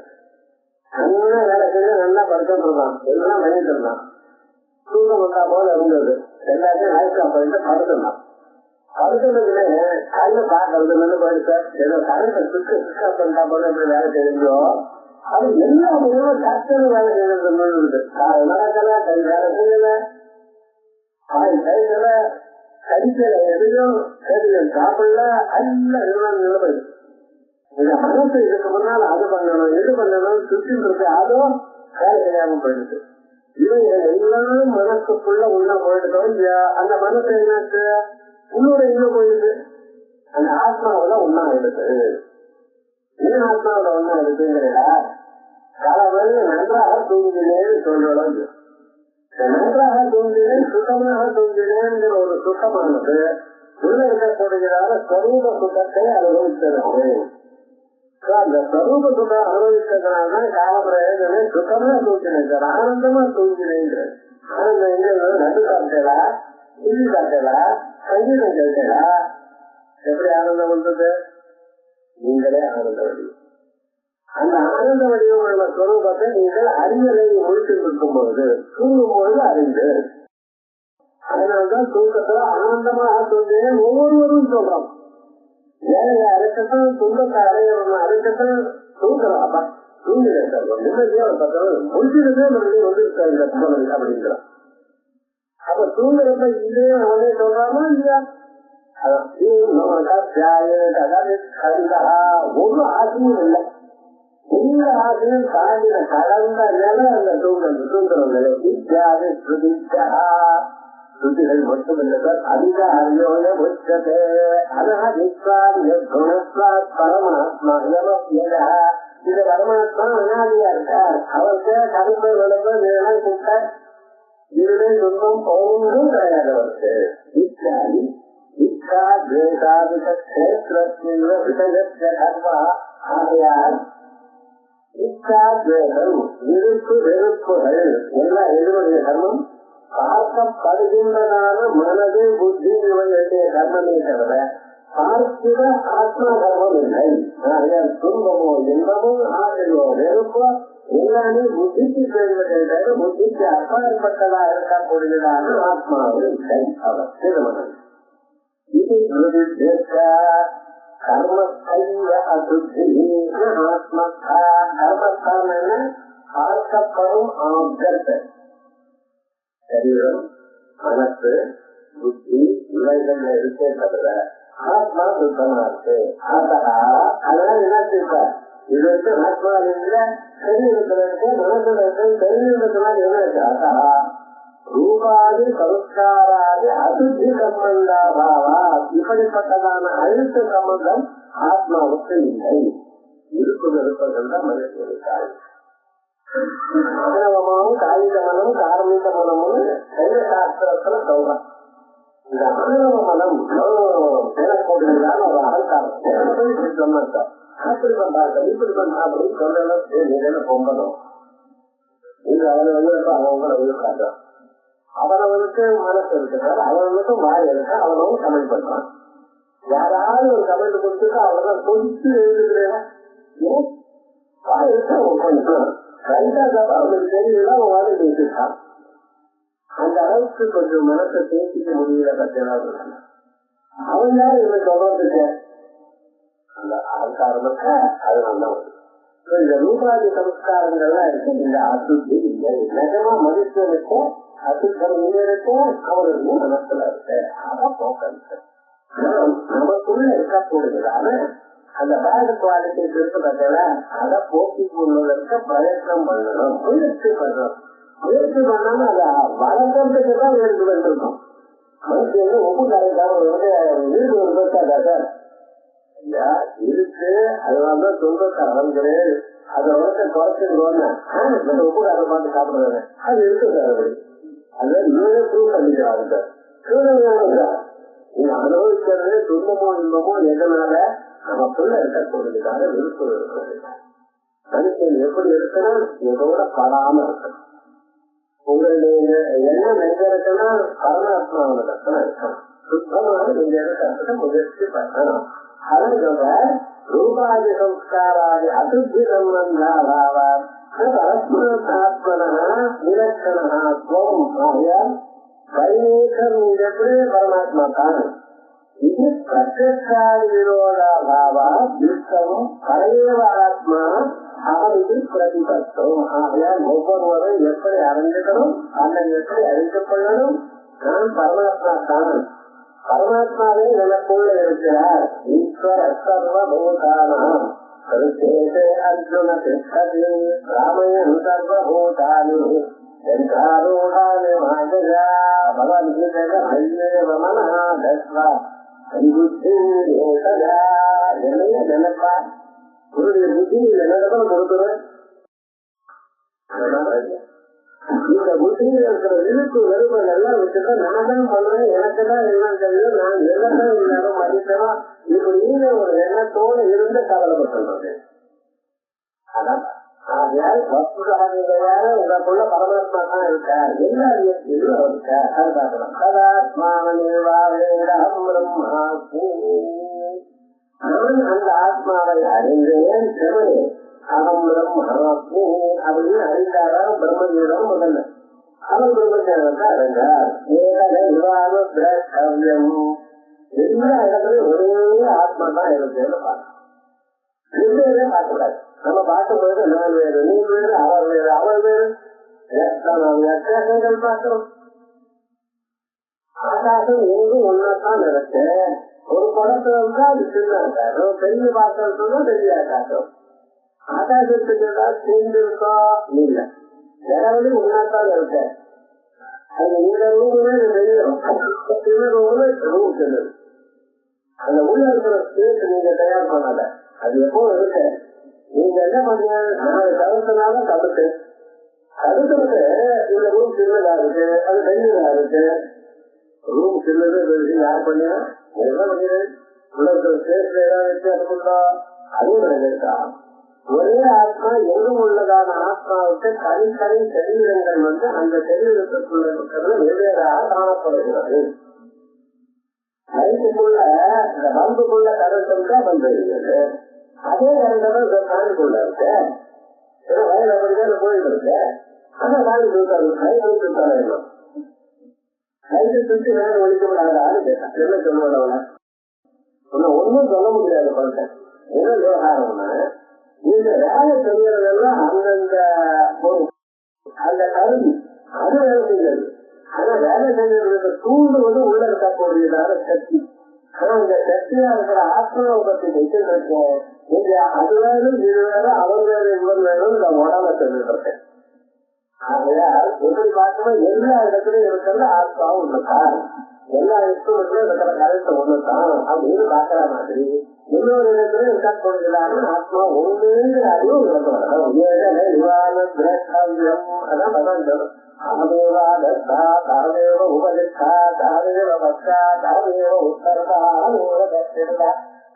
நல்லா வேலை செய்ய நல்லா படுத்துட்டு இருக்கான். எல்லாம் பண்ணிட்டு இருந்தான். தூக்கம் வந்தா போல இருந்தது. எல்லாத்தையும் ஆயிரக்கா போயிட்டு படுத்துனான். படுத்துனதுல கண்ணு பாக்குறது நின்று போயிட்டு ஏதோ கரண்ட சுக்கு சுக்கா பண்ணிட்டா போல எப்படி வேலை செய்யுதோ அது எல்லா மூலமும் டக்குனு வேலை செய்யறது நின்றுது. காலை நடக்கல, கை வேலை செய்யல, காய் கைகல, கடிக்கல, எதையும் சரிகள் சாப்பிடல, எல்லாம் நிலைமை. இந்த மனசு இதுக்கு முன்னால் அது பண்ணணும் இது பண்ணணும் சுற்றி இருக்கு. அதுவும் வேலை செய்யாம போயிடுது. இவைகள் எல்லாம் மனசுக்குள்ள உள்ள போயிடுதோம் இல்லையா? அந்த மனசு என்னாச்சு? உன்னோட இன்னும் போயிடுது. அந்த ஆத்மாவில ஒன்னா ஆயிடுது. ஏன் ஆத்மாவில ஒன்னா இருக்குங்கிறா? காலவெளி நன்றாக தூங்கினேன்னு சொல்றோம். நன்றாக தூங்கினேன் சுத்தமாக தூங்கினேன் ஒரு சுத்தமானது உள்ள இருக்கக்கூடியதான ஸ்வரூப சுத்தத்தை அனுபவித்தது. அந்த ஸ்வரூப சுத்தம் அனுபவித்ததுனால்தான் காலப்பிரயோஜனை சுத்தமா தூங்கினேன், ஆனந்தமா தூங்கினேன். ஆனந்தம் எங்க நடு காட்டலா, இந்தி காட்டலா, சங்கீதம் கேட்டலா? எப்படி ஆனந்தம் வந்தது? நீங்களே ஆனந்த வடிவம். அந்த ஆனந்த வடிவமான ஸ்வரூபத்தை நீங்கள் அறிஞரை முடித்து இருக்கும் பொழுது தூங்கும் பொழுது அறிந்து, அதனால்தான் தூக்கத்துல ஆனந்தமாக தூங்கினேன் ஒவ்வொருவரும் சொல்றோம். வேலையை அரைக்கத்தான் துன்பத்தை அறையணும், அரைக்கத்தான் தூங்குறோம். தூங்கினேன் நிம்மதியா முடிச்சிருந்தே மறுபடியும் வந்துருக்கா இந்த கும்பலை அப்படிங்கிறான். அப்ப தூங்குறப்ப இதே அவனே சொல்றாமா இல்லையா? ஒன்னும் ஆசையும் இல்லை. எல்லா ஆசையும் தாண்டின கலந்த நிலை அந்த தூங்குற நிலை. வித்யாது ஸ்ருதிச்சா ஸ்ருதிகள் மட்டுமில்லை சார். அதிக அறியோட உச்சதே அனாதிஸ்வாத் பரமாத்மா. இந்த பரமாத்மா அனாதியா இருக்கார். அவருக்கு கருப்பை விளம்பு நிலை கூட்டார். இருளை துன்பம் ஒன்றும் கிடையாது அவருக்கு. வித்யாதி இச்சா துவேஷாதிக கஷேத்திரத்தின் விசயத்திய கர்மா. ஆகையால் இச்சா துவேஷம் விருப்பு வெறுப்புகள் எல்லாம் எதிர்வடைய கர்மம் பார்க்கப்படுகின்றதான மனது புத்தி இவர்களுடைய கர்மமே தவிர பார்க்கிற ஆத்மா கர்மம் இல்லை. துன்பமோ இன்பமோ ஆசையோ வெறுப்போ எல்லாமே புத்திக்கு செய்வதை தவிர புத்திக்கு அப்பாற்பட்டதா இருக்கக்கூடியதான ஆத்மாவில் இல்லை. அவர் திருமணம் இது கர்மத்தைவ அசுத்தி ஆத்மஸ்தா. கர்மஸ்தான் பார்க்கப்படும் ஆப்ஜெக்ட் சரீரம், மனசு, புத்தி இவைகள்ல இருக்கே தவிர ஆத்மா சுத்தமா இருக்கு. அதனால என்ன செய்வார்? இது வந்து ஆத்மா இருக்கிற சரீரத்துல இருக்கு, மனசுல இருக்கு. சரீரத்தினால என்ன ஆத்தா ரூபாதி சம்ஸ்காராதி அசுத்தி சம்பந்தாபாவா. இப்படிப்பட்டதான அழுத்த சம்பந்தம் ஆத்மாவுக்கு இல்லை. இருக்கும் இருப்பது தான் மனுஷனுக்காக. ஆணவமாவும் காகித மனம் கார்மிக மனமும் சைவ சாஸ்திரத்துல சொல்றான். இந்த ஆணவ மனம் பேரக்கூடியதான ஒரு அகங்காரம். சொன்னா சார் அப்படி பண்றாங்க இப்படி பண்றா அப்படின்னு சொல்லலாம். பொங்கணும் இது அவனை வந்து அவங்கள காட்டுறான். அவனவனுக்கு மனசு இருக்கிறார், அவனுக்கும் வாய் இருக்கு, அவனும் கமெண்ட் பண்றான். யாராவது ஒரு கமெண்ட் கொடுத்துட்டு அவனை கொதிச்சு எழுதுகிறேன் வாய் இருக்கு உட்காந்துக்கலாம். அவனுக்கு தெரியல, அவன் வாழை பேசிட்டான். அந்த அளவுக்கு கொஞ்சம் மனசை பேசிக்க முடியல. பத்தியெல்லாம் அவன் யார் இவனை சொல்றதுக்கு அந்த அகங்காரமக்க அது நல்லா வருது. இந்த ரூபாதி சம்ஸ்காரங்கள்லாம் இருக்கு. இந்த அசுத்தி நிஜமா மனுஷனுக்கும் அசுத்தம் இருக்கும் அவருக்கு மனசுல இருக்கு. அதான் போக்கம் நமக்குள்ள இருக்கக்கூடியதான அந்த பேட் குவாலிட்டி இருக்கு பார்த்தா அதை போக்கிக் கொள்வதற்கு பிரயத்னம் பண்ணணும், முயற்சி பண்ணணும். முயற்சி பண்ணாம அதை வளர்க்கறதுக்கு தான் முயற்சி பண்ணிருக்கோம். மனுஷன் ஒப்பு கரைக்காம வீடு ஒரு பேசாதா சார் ஐயா இருக்கு. அதனாலதான் துன்பத்தை அறங்கிறேன். அதை வளர்க்க குறைச்சுக்கோன்னு உப்பு காரை பார்த்து சாப்பிடுறாங்க. அது இருக்கு சார். அப்படி அதை நீங்களே ப்ரூவ் பண்ணிக்கிறாங்க சார். சார் நீங்க அனுபவிக்கிறதே துன்பமோ இன்பமோ எதனால நமக்குள்ள இருக்கக்கூடியதாக விருப்பம் இருக்கிறது. மனுஷன் எப்படி இருக்கணும், இதோட படாம இருக்கணும். உங்களுடைய எண்ணம் எங்க இருக்குன்னா பரமாத்மாவோட லட்சணம் இருக்கணும். சுத்தமாக நீங்க இருக்கிறதுக்கு முயற்சி பண்ணணும். அதான் சொல்ற ரூபாதி சம்ஸ்காராதி அசுத்தி சம்பந்தாபாவார் பரஸ்மனாத்மனா விலட்சணா ஸ்வம் ஆகியால் பரிமேஷம் எப்படி பரமாத்மா தான். இது பிரத்யக்ஷாதி விரோதாபாவா துஷ்டம் பரமேவ ஆத்மா அவனுக்கு பிரதிபத்தம். ஆகையால் ஒவ்வொருவரும் எப்படி அறிஞ்சுக்கணும், தன்னை எப்படி அறிஞ்சப்படணும். நான் பரமாத்மா தான். பரமாத்மாவே எனக்குள்ள இருக்கிறார். ஈஸ்வர சர்வபூதானாம் அர்ஜுன திஷ்டதி ராமயன் சர்வபூதானி பகவத்கீதை நினைப்பா உன்னுடைய புத்தி என்னதான் கொடுக்குறேன். இந்த புத்தியில இருக்கிற விருப்பு வெறுப்பல் எல்லாம் வச்சுதான் நான் தான் பண்றேன், எனக்கு தான் எல்லாம் தெரியும், நான் என்னதான் இருந்தாலும் மதிக்கிறோம் இப்படின்னு ஒரு எண்ணத்தோடு இருந்து கவலைப்பட்டு. அதான் உங்களுக்குள்ள பரமாத்மா தான் இருக்கார். எல்லா வியக்தியும் இருக்கார். நான் அந்த ஆத்மாவை அறிந்தேன். அகம் பிரம்மாஸ்மி அப்படின்னு அறிந்தாரா பிரம்மஜீவனம் முதல்ல. அவர் பிரம்மஜானத்தை அறிந்தார். எல்லா இடத்துலயும் ஒரே ஆத்மா தான் இருக்குன்னு பார்க்கணும். பார்க்கக்கூடாது. நம்ம பார்க்கும்போது நான் வேறு, நீ வேறு, அவர் வேறு, அவர் வேறு வித்தியாசங்கள் பார்க்கிறோம். ஆகாசம் எங்கும் ஒன்னாத்தான் இருக்கு. ஒரு படத்துல இருந்தா அது சின்ன ஆகாசம், பெரிய பாத்திரம் சொன்னா பெரிய ஆகாசம். ஆகாசத்துக்கு ஏதாவது சேர்ந்து இருக்கோ இல்ல, வேறது ஒன்னாத்தான் இருக்கு. அது இந்த ரூமுமே தெரியும். ரூம் சொல்லுது. அந்த உள்ள இருக்கிற ஸ்பேஸ் நீங்க தயார் பண்ணல. அது எப்போ இருக்கு. நீங்க என்ன பண்ணீங்க, நான் தவிர்த்தனால தவிர்த்து தடுக்கிறது. இந்த ரூம் சின்னதா இருக்கு, அது பெரியதா இருக்கு. ரூம் சின்னது பெருசு யார் பண்ணீங்க, என்ன பண்ணீங்க. உள்ள இருக்கிற ஸ்பேஸ்ல ஏதாவது வித்தியாசம் உண்டா, அதுவும் நினைச்சா. ஒரே ஆத்மா எங்கும் உள்ளதான ஆத்மாவுக்கு தனித்தனி சரீரங்கள் அந்த சரீரத்துக்குள்ள இருக்கிறது வெவ்வேறாக காணப்படுகிறது. லைட்டுக்குள்ள இந்த பல்புக்குள்ள கரண்ட் பண்றது, அதே கரண்ட் காணிக்குள்ள இருக்கு. வயல் அப்படிதான் கோயில் இருக்கு. ஆனா காணி கொடுத்தாரு லைட்டு சுற்றி வேலை ஒழிக்கப்படாத ஆளு கேட்டான். என்ன சொல்லுவாங்க, ஒன்னும் சொல்ல முடியாது. பண்றேன் என்ன விவகாரம்னா, இந்த வேலை செய்யறதெல்லாம் அந்தந்த அந்த கருவி அது வேலை செய்யறது. ஆனா வேலை செய்யறதுக்கு தூண்டுவது உள்ள இருக்கக்கூடியதான சக்தி. ஆனா இந்த சக்தியா இருக்கிற ஆத்மாவை பத்தி நிச்சயம் நீங்க அது வேணும் இது வேணும் அவர் வேணும் இவர் வேணும் இந்த உடம்ப சொல்லிட்டு இருக்கேன். ஆகையால் எப்படி பார்க்கணும், எல்லா இடத்துலயும் இருக்கிறது ஆத்மாவும் ஒண்ணுதான், எல்லா இடத்துலயும் இருக்கிற கருத்தை ஒண்ணுதான் அப்படின்னு பாக்குற மாதிரி இன்னொரு இடத்துல இருக்கக்கூடியதான ஆத்மா ஒண்ணுங்கிற அறிவும் விளக்கம். அதான் பகவான் சொல்லும். அகமேவா தத்தா தகமேவ உபதிஷ்டா தகமேவ பக்தா தகமேவ உத்தரதா அகமேவ தட்சிணா.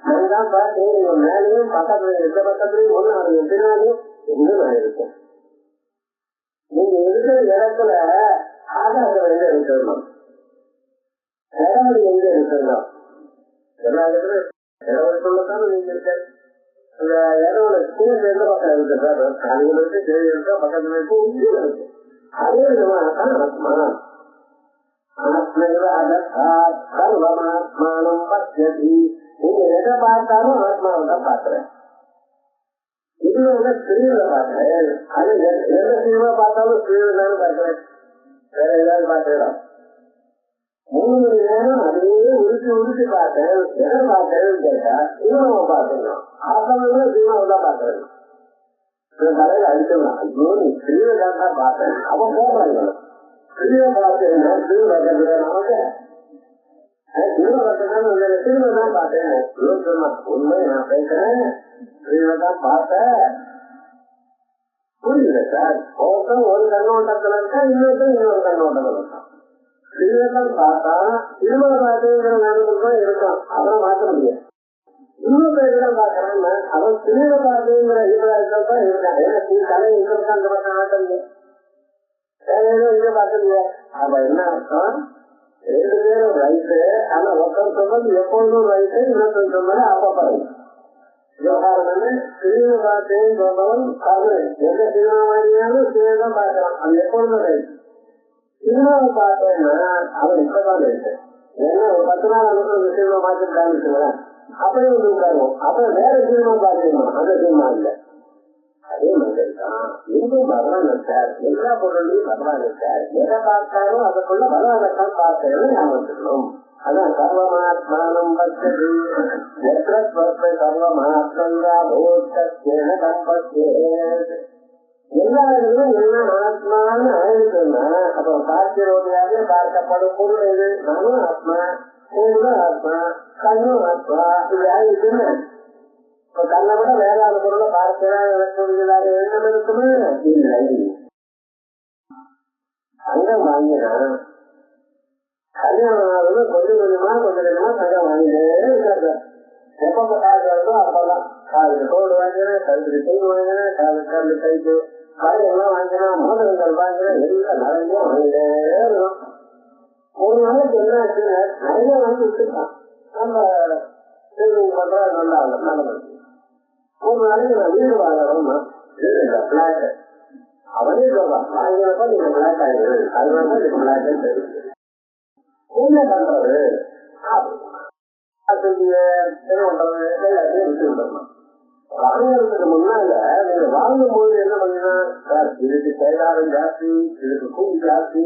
அதுதான் பார்த்து மேலேயும் பக்கத்துல எந்த பக்கத்துலயும் ஒண்ணு அது எதிராலையும் இன்னும் இருக்கும். நீங்க இருக்கிற இடத்துல ஆகாசம் எங்க இருக்கணும், இடவெளி எங்க இருக்கணும், எல்லா இடத்துலயும் இடவெளிக்குள்ளதான நீங்க இருக்க. அந்த இடவோட ஸ்பேஸ் எந்த பக்கம் இருக்கு சார், அதுங்களுக்கு தேவை இருக்கா, பக்கத்துல இருக்கு இருக்கு. அதே விதமாகத்தான் ஆத்மா. ஆத்மாத்மானம் பசியதி. நீங்க எதை பார்த்தாலும் ஆத்மாவை தான் பாக்குறேன். இது ஸ்ரீல பாக்குறேன். அது எந்த ஸ்ரீமா பார்த்தாலும் ஸ்ரீதான் பாக்குறேன், வேற ஏதாவது பாக்குறேன். 3 மணி நேரம் அதுவே உருட்டி பார்த்தேன். எதை பார்த்தேன்னு கேட்டா சினிமாவை பார்க்கணும். ஆத்மாவை சினிமாவை தான் பாக்குறேன். தலையில அடிச்சிடலாம். ஐயோ நீ ஸ்ரீரகம் தான் பார்த்தேன், அவன் போடுறாங்க ஸ்ரீரை பார்த்தேன் ஸ்ரீரகத்துல நமக்கு ஸ்ரீரகம் தான் பார்த்தேன். உண்மை நான் பேசுறேன், ஸ்ரீரகம் தான் பார்த்தேன். புரியுது சார். ஒருத்தன் ஒரு கண்ணோட்டத்துல இருக்கா, இன்னொரு கண்ணோட்டத்துல இருக்கான். ஸ்ரீரகம் பார்த்தா திருமண பார்த்துங்கிற நினைவுதான் இருக்கான், அதெல்லாம் மாற்ற முடியாது. இன்னும் பேருதான் பாக்குறான்னா அவன் திருமண பார்த்துங்கிற ஈடுபாடுகள் தான் இருக்கான். ஏன்னா நீ தலை இருக்கிறது அந்த பக்கம் ஆட்டம் இங்க பார்க்கலையா? அப்ப என்ன அர்த்தம்? ரெண்டு பேரும் ரைட்டு, ஆனா ஒருத்தன் சொன்னது எப்பொழுதும் ரைட்டு, இன்னொருத்தன் சொன்னது அப்பப்பறம். விவகாரம் வந்து திருமண பார்த்தேன்னு சொன்னவன் கரு எந்த திருமண மாதிரியாலும் திருதான் பார்க்கலாம், அது எப்பொழுதும் ரைட்டு. திருமணம் பார்த்தேன்னா அவன் இப்பதான் ரைட்டு. ஏன்னா ஒரு 10 நாள் அந்த திருமணம் பார்த்துட்டான்னு அப்படி வந்து உட்காருவோம். அப்புறம் வேற திருமணம் பார்த்துக்கணும், அந்த திருமணம் இல்லை. அதே மாதிரி தான் இங்கும் பகவான் சார், எல்லா பொருளையும் பகவான் சார். எதை பார்த்தாலும் அதுக்குள்ள பகவானத்தான் பார்த்தேன்னு ஞாபகம். அதான் சர்வமாத்மானம் பச்சது சர்வமாத்மங்கா போத்தேன கம்பத்தே. எல்லா இடங்களும் என்ன ஆத்மான்னு ஆயிருக்குன்னா அப்புறம் பார்க்கிறோடையாவே பார்க்கப்படும் பொருள் எது? நானும் ஆத்மா, நீங்களும் ஆத்மா, கண்ணும் ஆத்மா. இப்படி ஆயிருக்குன்னு கண்ணை விட வேறாத பொருளை பார்க்கிறார் எண்ணம் இருக்குமே இல்லை. தங்கம் வாங்கினா கல்யாணம் ஆகுது, கொஞ்சம் கொஞ்சமா தங்கம் வாங்கிட்டே இருக்காங்க. எப்ப காசு வருதோ அப்பெல்லாம் காதுக்கு தோடு வாங்கினேன், கழுத்துக்கு செயின் வாங்கினேன், காது கைக்கு கடையெல்லாம் வாங்கினா, மோதிரங்கள் வாங்கினேன், எல்லாம் நிறைய வாங்கிட்டே இருக்கும். ஒரு நாளைக்கு என்ன ஆச்சுங்க, நிறைய வாங்கி விட்டுருக்கான். நம்ம சேவிங் பண்ற நல்லா நல்ல ஒரு நாளைக்கு நான் வீடு வாங்கணும்னா பிளாட் அவனே சொல்றான், வாங்கினப்ப நீங்க பிளாட் ஆயிடுது, அதனால நீங்க பிளாட் தெரியுது. என்ன பண்றது? என்ன பண்றது? எல்லாத்தையும் விட்டு விடணும். வாங்கறதுக்கு முன்னால நீங்க வாங்கும் போது என்ன பண்ணீங்கன்னா, சார் இதுக்கு சேதாரம் ஜாஸ்தி, இதுக்கு கூலி ஜாஸ்தி,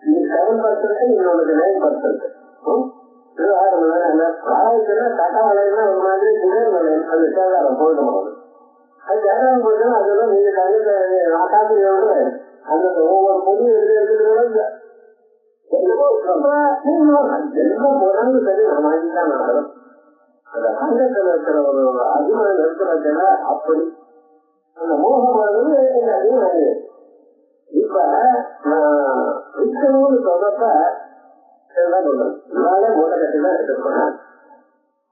இது 7% இன்னொருக்கு 9%. கட்ட வலைன்னா ஒரு மாதிரி குளிர் வலை, அது சேதாரம் போயிடும். அது சேதாரம் போயிடும். அதெல்லாம் நீங்க காசு அந்த ஒவ்வொரு பொருளும் எடுத்துக்கிறதா என்ன போனாலும் சரி நான் வாங்கிதான் ஆகணும். அந்த அங்கத்தில் இருக்கிற ஒரு அபிமானம் இருக்கிறதுல அப்படி அந்த மோகம் வந்து எல்லாத்தையும் வாங்கி. இப்ப நான் விற்கணும்னு சொன்னப்ப இவாலே மூட்டை கட்டிதான் எடுத்துட்டு போனான்.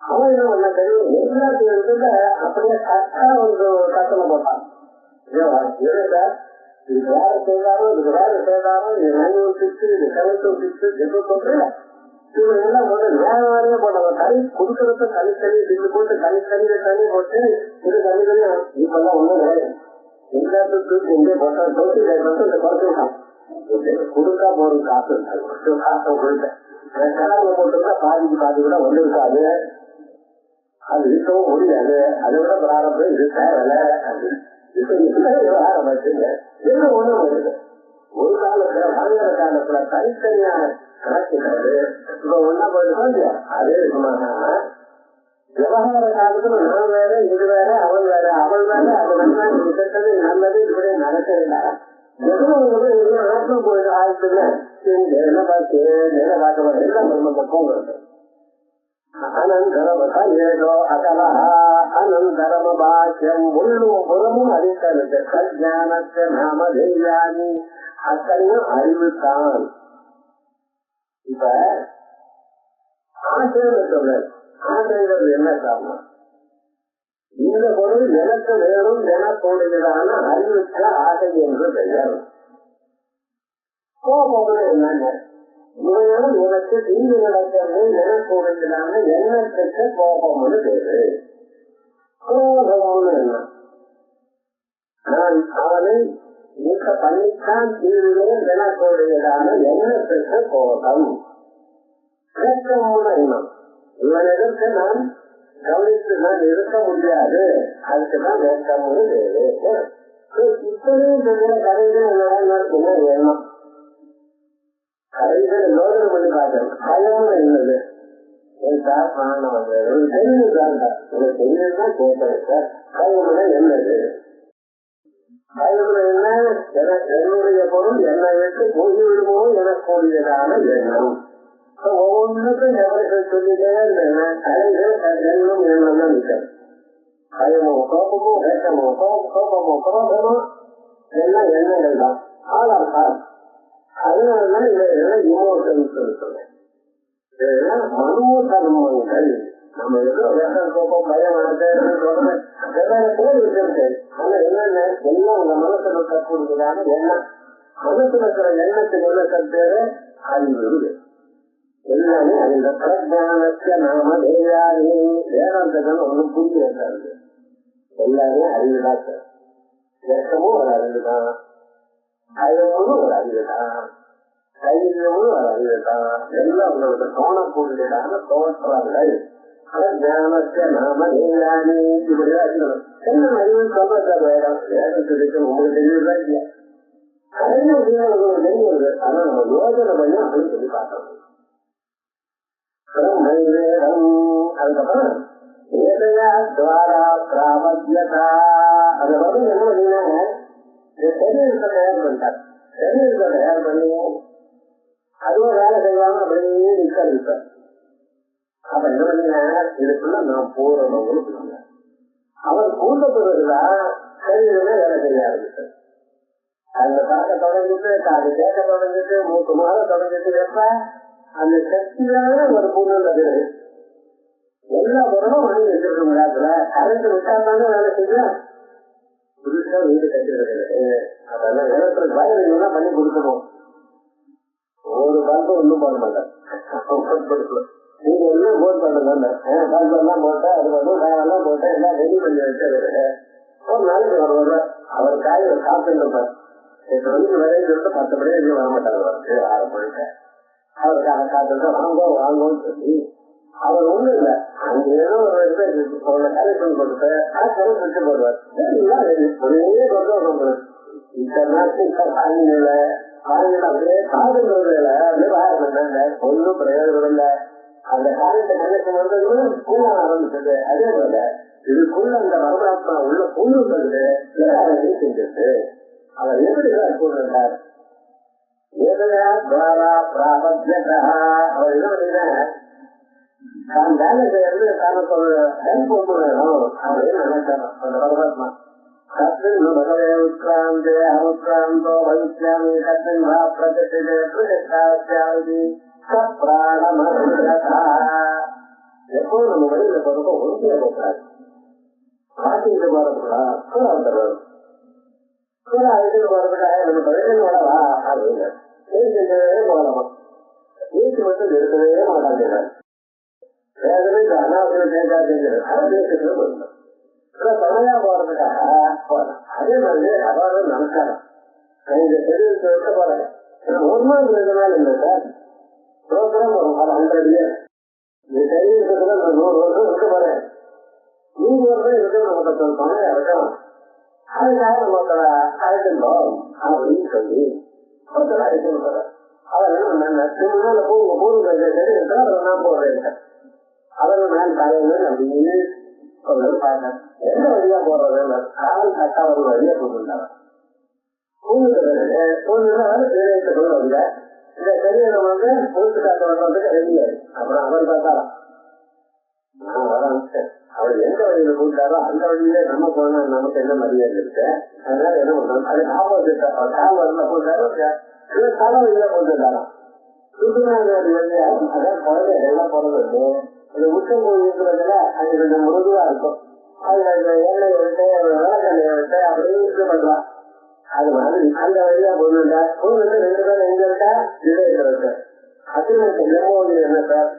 அவன் என்ன பண்ண தெரியும், எல்லாத்தையும் எடுத்துட்டு அப்படியே கரெக்டா ஒரு கட்டளை போட்டான். சார் இதுக்கு வேற செய்தாலும் இதுக்கு வேற செய்தாலும் இது 906 இது 726 எது சொல்றேன் இவங்கெல்லாம் போட்டு வேற வேறையே போட்டாங்க. தனி கொடுக்கறத தனித்தனி இது போட்டு தனி போட்டு இது தனித்தனி இப்பெல்லாம் ஒண்ணும் கிடையாது. எல்லாத்துக்கு எங்கே போட்டா தோட்டி இந்த குறைச்சிருக்கான். கொடுக்கா போற காசு காசை போயிட்டேன் கலர்ல போட்டுருந்தா பாதி கூட ஒண்ணு இருக்காது, அது இருக்கவும் முடியாது. அதை விட பிராரம்பம் இது தேவையில்ல. விவகாரம் வச்சுங்க என்ன ஒண்ணும் வருது. ஒரு காலத்துல வாங்குற காலத்துல தனித்தனியான கணக்குறது இப்ப ஒன்னா போயிட்டு அதே இருக்குமாங்க. விவகார காலத்துல நான் வேற இது வேற அவள் வேற அவள் வேற அது நல்லா இது கெட்டது நல்லது இப்படி நடக்கிறதா ஆத்மா போயிட்டு ஆயிரத்துல என்ன பார்த்து என்ன பார்க்க எல்லாம் நம்ம போங்கிறது. அனந்தரவதா ஏதோ அகலா அனந்தரம பாக்கியம் உள்ளும் புறமும் அறிக்கிறது. சஜானத்தை நாம தெய்யானி அத்தனையும் அறிவுத்தான். இப்ப ஆசைன்னு சொல்ற ஆசைங்கிறது என்ன காரணம்? இந்த பொருள் எனக்கு வேணும் எனக்கூடியதான அறிவுக்கு ஆசை என்று பெயர். கோபம் என்னங்க? இவனும் எனக்கு தீங்கு நடக்கிறது எனக்கூடியதான எண்ணத்துக்கு கோபம்னு பேரு. கோபம்னு என்ன? நான் அவனை நீக்க பண்ணித்தான் தீர்வேன் எனக்கூடியதான எண்ணத்துக்கு கோபம். கேட்கம்னு எண்ணம். இவனிடத்தை நான் கவனித்து நான் இருக்க முடியாது, அதுக்குதான் வேட்டம்னு பேரு. இப்படியும் பெரிய கதைகள் என்ன எண்ணம்? கதைகள் யோசனை பண்ணி பார்த்தேன். பயம்னு என்னது? சார் ஒரு தெரிஞ்சுதான் சார், ஒரு தெரிஞ்சுதான் கேட்கறேன் சார். பயம்னா என்னது? பயணத்துல என்ன என்னுடைய பொருள் என்னை விட்டு போய்விடுமோ எனக்கூடியதான எண்ணம். ஒவ்வொன்றுக்கும் எவர்கள் சொல்லிட்டே இருந்தேன் எண்ணம் எண்ணம் தான் நிற்கிறது. பயமோ கோபமோ வேட்டமோ கோபமோ குரோபமோ எல்லாம் எண்ணங்கள் தான். ஆனால் அதனாலதான் இவைகள் இமோஷன்ஸ் சொல்றேன். மனோதர்மங்கள். நம்ம ஏதோ வேட்டம் கோபம் பயம் வெவ்வேறு பேர் வச்சிருக்கு. ஆனா என்னென்ன எல்லாம் உங்க மனசுல இருக்கக்கூடியதான எண்ணம். மனசுல இருக்கிற எண்ணத்துக்கு என்ன பேரு அறிவு. எல்லாமே அந்த பிரஜானத்தை நாம தேவையாரு வேதாந்தங்கள் ஒன்றும் புரிஞ்சு வைக்காது. எல்லாமே அறிவுதான் சார். வேட்டமும் ஒரு அறிவுதான், பயமும் ஒரு அறிவுதான், கையிலும் ஒரு அறிவுதான். எல்லாம் உங்களுக்கு தோணக்கூடியதான தோற்றங்கள். பிரஜானத்தை நாம தேவையாரு இப்படிதான் இருக்கணும். என்ன அறிவு சொல்றாரு வேடம். வேதத்துக்கு உங்களுக்கு தெரியுதுதான் இல்லையா? அறிவு உங்களுக்கு தெரியுது. ஆனா நம்ம யோசனை பண்ணி அப்படின்னு சொல்லி பார்க்கணும். அதுக்கப்புறம் அதை வந்து என்ன பண்ணீங்கன்னா சரீரத்தை தயார் பண்ணிட்டார். சரீரத்தை தயார் பண்ணி அதுவும் வேலை செய்வாங்க. அப்படியே நிற்க அப்ப என்ன பண்ணீங்கன்னா இதுக்குள்ள நான் போறவங்களும் சொன்னாங்க. அவர் பூந்த பிறகுதான் சரீரமே வேலை செய்ய ஆரம்பிச்சார். அந்த பார்க்க தொடங்கிட்டு அது கேட்க தொடங்கிட்டு மூக்கு மாற தொடங்கிட்டு எப்ப அந்த சக்தியான ஒரு பூர்ணது எல்லா பொருளும் வாங்கி வச்சிருக்க முடியாதுல. கரண்ட் விட்டாதானே வேலை செய்யும். புதுசா வீடு கட்டிருக்கிறது. அதெல்லாம் எலக்ட்ரிக் வயரிங் பண்ணி கொடுக்கணும். ஒரு பல்பு ஒன்றும் போட மாட்டேன். நீங்க எல்லாம் போட் பண்ணுங்க. பல்பு எல்லாம் போட்டேன், அது வந்து எல்லாம் போட்டேன், எல்லாம் ரெடி பண்ணி வச்சது. ஒரு நாளைக்கு வருவாங்க. அவர் காய் சாப்பிட்டு இருப்பார். 8 மணிக்கு வரையும் சொல்லிட்டு 10 மணி வரைக்கும் வரமாட்டாங்க. 6 மணிக்கு அவருக்காக காத்துட்டு வாங்கன்னு சொல்லி அவர் ஒண்ணும் இல்லை. அங்க ஏதோ ஒரு கலெக்ஷன் கொடுத்து விட்டு போடுவார். ஒரே கொண்டு ஆங்கில அப்படியே காதுங்கிறதுல விவகாரம் பண்ணாங்க. ஒன்றும் பிரயோஜனம் இல்லை. அந்த காலத்தை கலெக்ஷன் வந்தது பூங்க ஆரம்பிச்சது. அதே போல இதுக்குள்ள அந்த வரலாற்று உள்ள பூங்குறது செஞ்சது. அவர் எப்படிதான் கூறுகிறார். அவர் என்ன பண்ணீங்க தான் வேலை செய்யறது தனக்கு ஒரு ஹெல்ப் ஒன்று வேணும் அப்படின்னு நினைச்சாங்க. அந்த பரமாத்மா உட்கிராந்தே அனுக்கிராந்தோ வைத்தியாமி கத்தின் எப்போ நம்ம வெளியில போறப்போ ஒன்றிய போட்டாரு காட்டிட்டு போறதுக்கு அழைச்சிட்டு போறதுக்காக நம்ம தொழில் வரவா அப்படின்னு போகலாமா. வீட்டு மட்டும் இருக்கவே மாட்டாங்க. வேதனை அனாவசியம் கேட்காதுங்கிறது தேசத்துல போயிருந்தோம். தனியா போறதுக்காக போறேன். அதே மாதிரி அதாவது நமஸ்காரம் இந்த தெரிவித்து போறேன். 1 மாதம் 2 நாள் இல்லை சார். ப்ரோக்ராம் வரும் 100 இயர். இந்த தெரிவிக்கிறதுல 100 வருஷம் இருக்க போறேன். 100 வருஷம் இருக்க நமக்கு சொல்லுவாங்க இருக்கலாம். அதுக்காக நமக்கு அழைச்சிருந்தோம் அப்படின்னு சொல்லி ஒருத்தர் அழைச்சிட்டு போறேன். அவர் என்ன பண்ணாங்க, பூர்வ நான் போடுறேன். அவர் நான் காலையில அப்படின்னு பார்த்தேன். எந்த வழியா போடுறது கால் கட்டா ஒரு வழியா போட்டுருந்தாங்க. வழியா இந்த சரீரம் வந்து பூத்து காக்க வர்றதுக்கு ரெடியாரு. அப்புறம் அவர் பார்த்தாரா நான் வர அவர் எந்த வழியில கூட்டாரோ அந்த வழியில நம்ம போனா நமக்கு என்ன மரியாதை இருக்கு. அதனால என்ன பண்றோம், அதுக்கு ஆப்போசிட் கால் வரல கூட்டாரோ கால வழியா போட்டுருந்தாராம். வழியா அதான் குழந்தைகள்லாம் பிறந்தது. அது உச்சம் போய் இருக்கிறதுல அது கொஞ்சம் மிருதுவா இருக்கும். அதுல எண்ணெய் விட்டு விளக்கெண்ணெய் விட்டு அப்படியே இது பண்றான். அது மாதிரி அந்த வழியா போட்டுட்டா போட்டு 2 பேரும் எங்க இருக்கா இருக்கு. அதுல செல்லமோது என்ன சார்,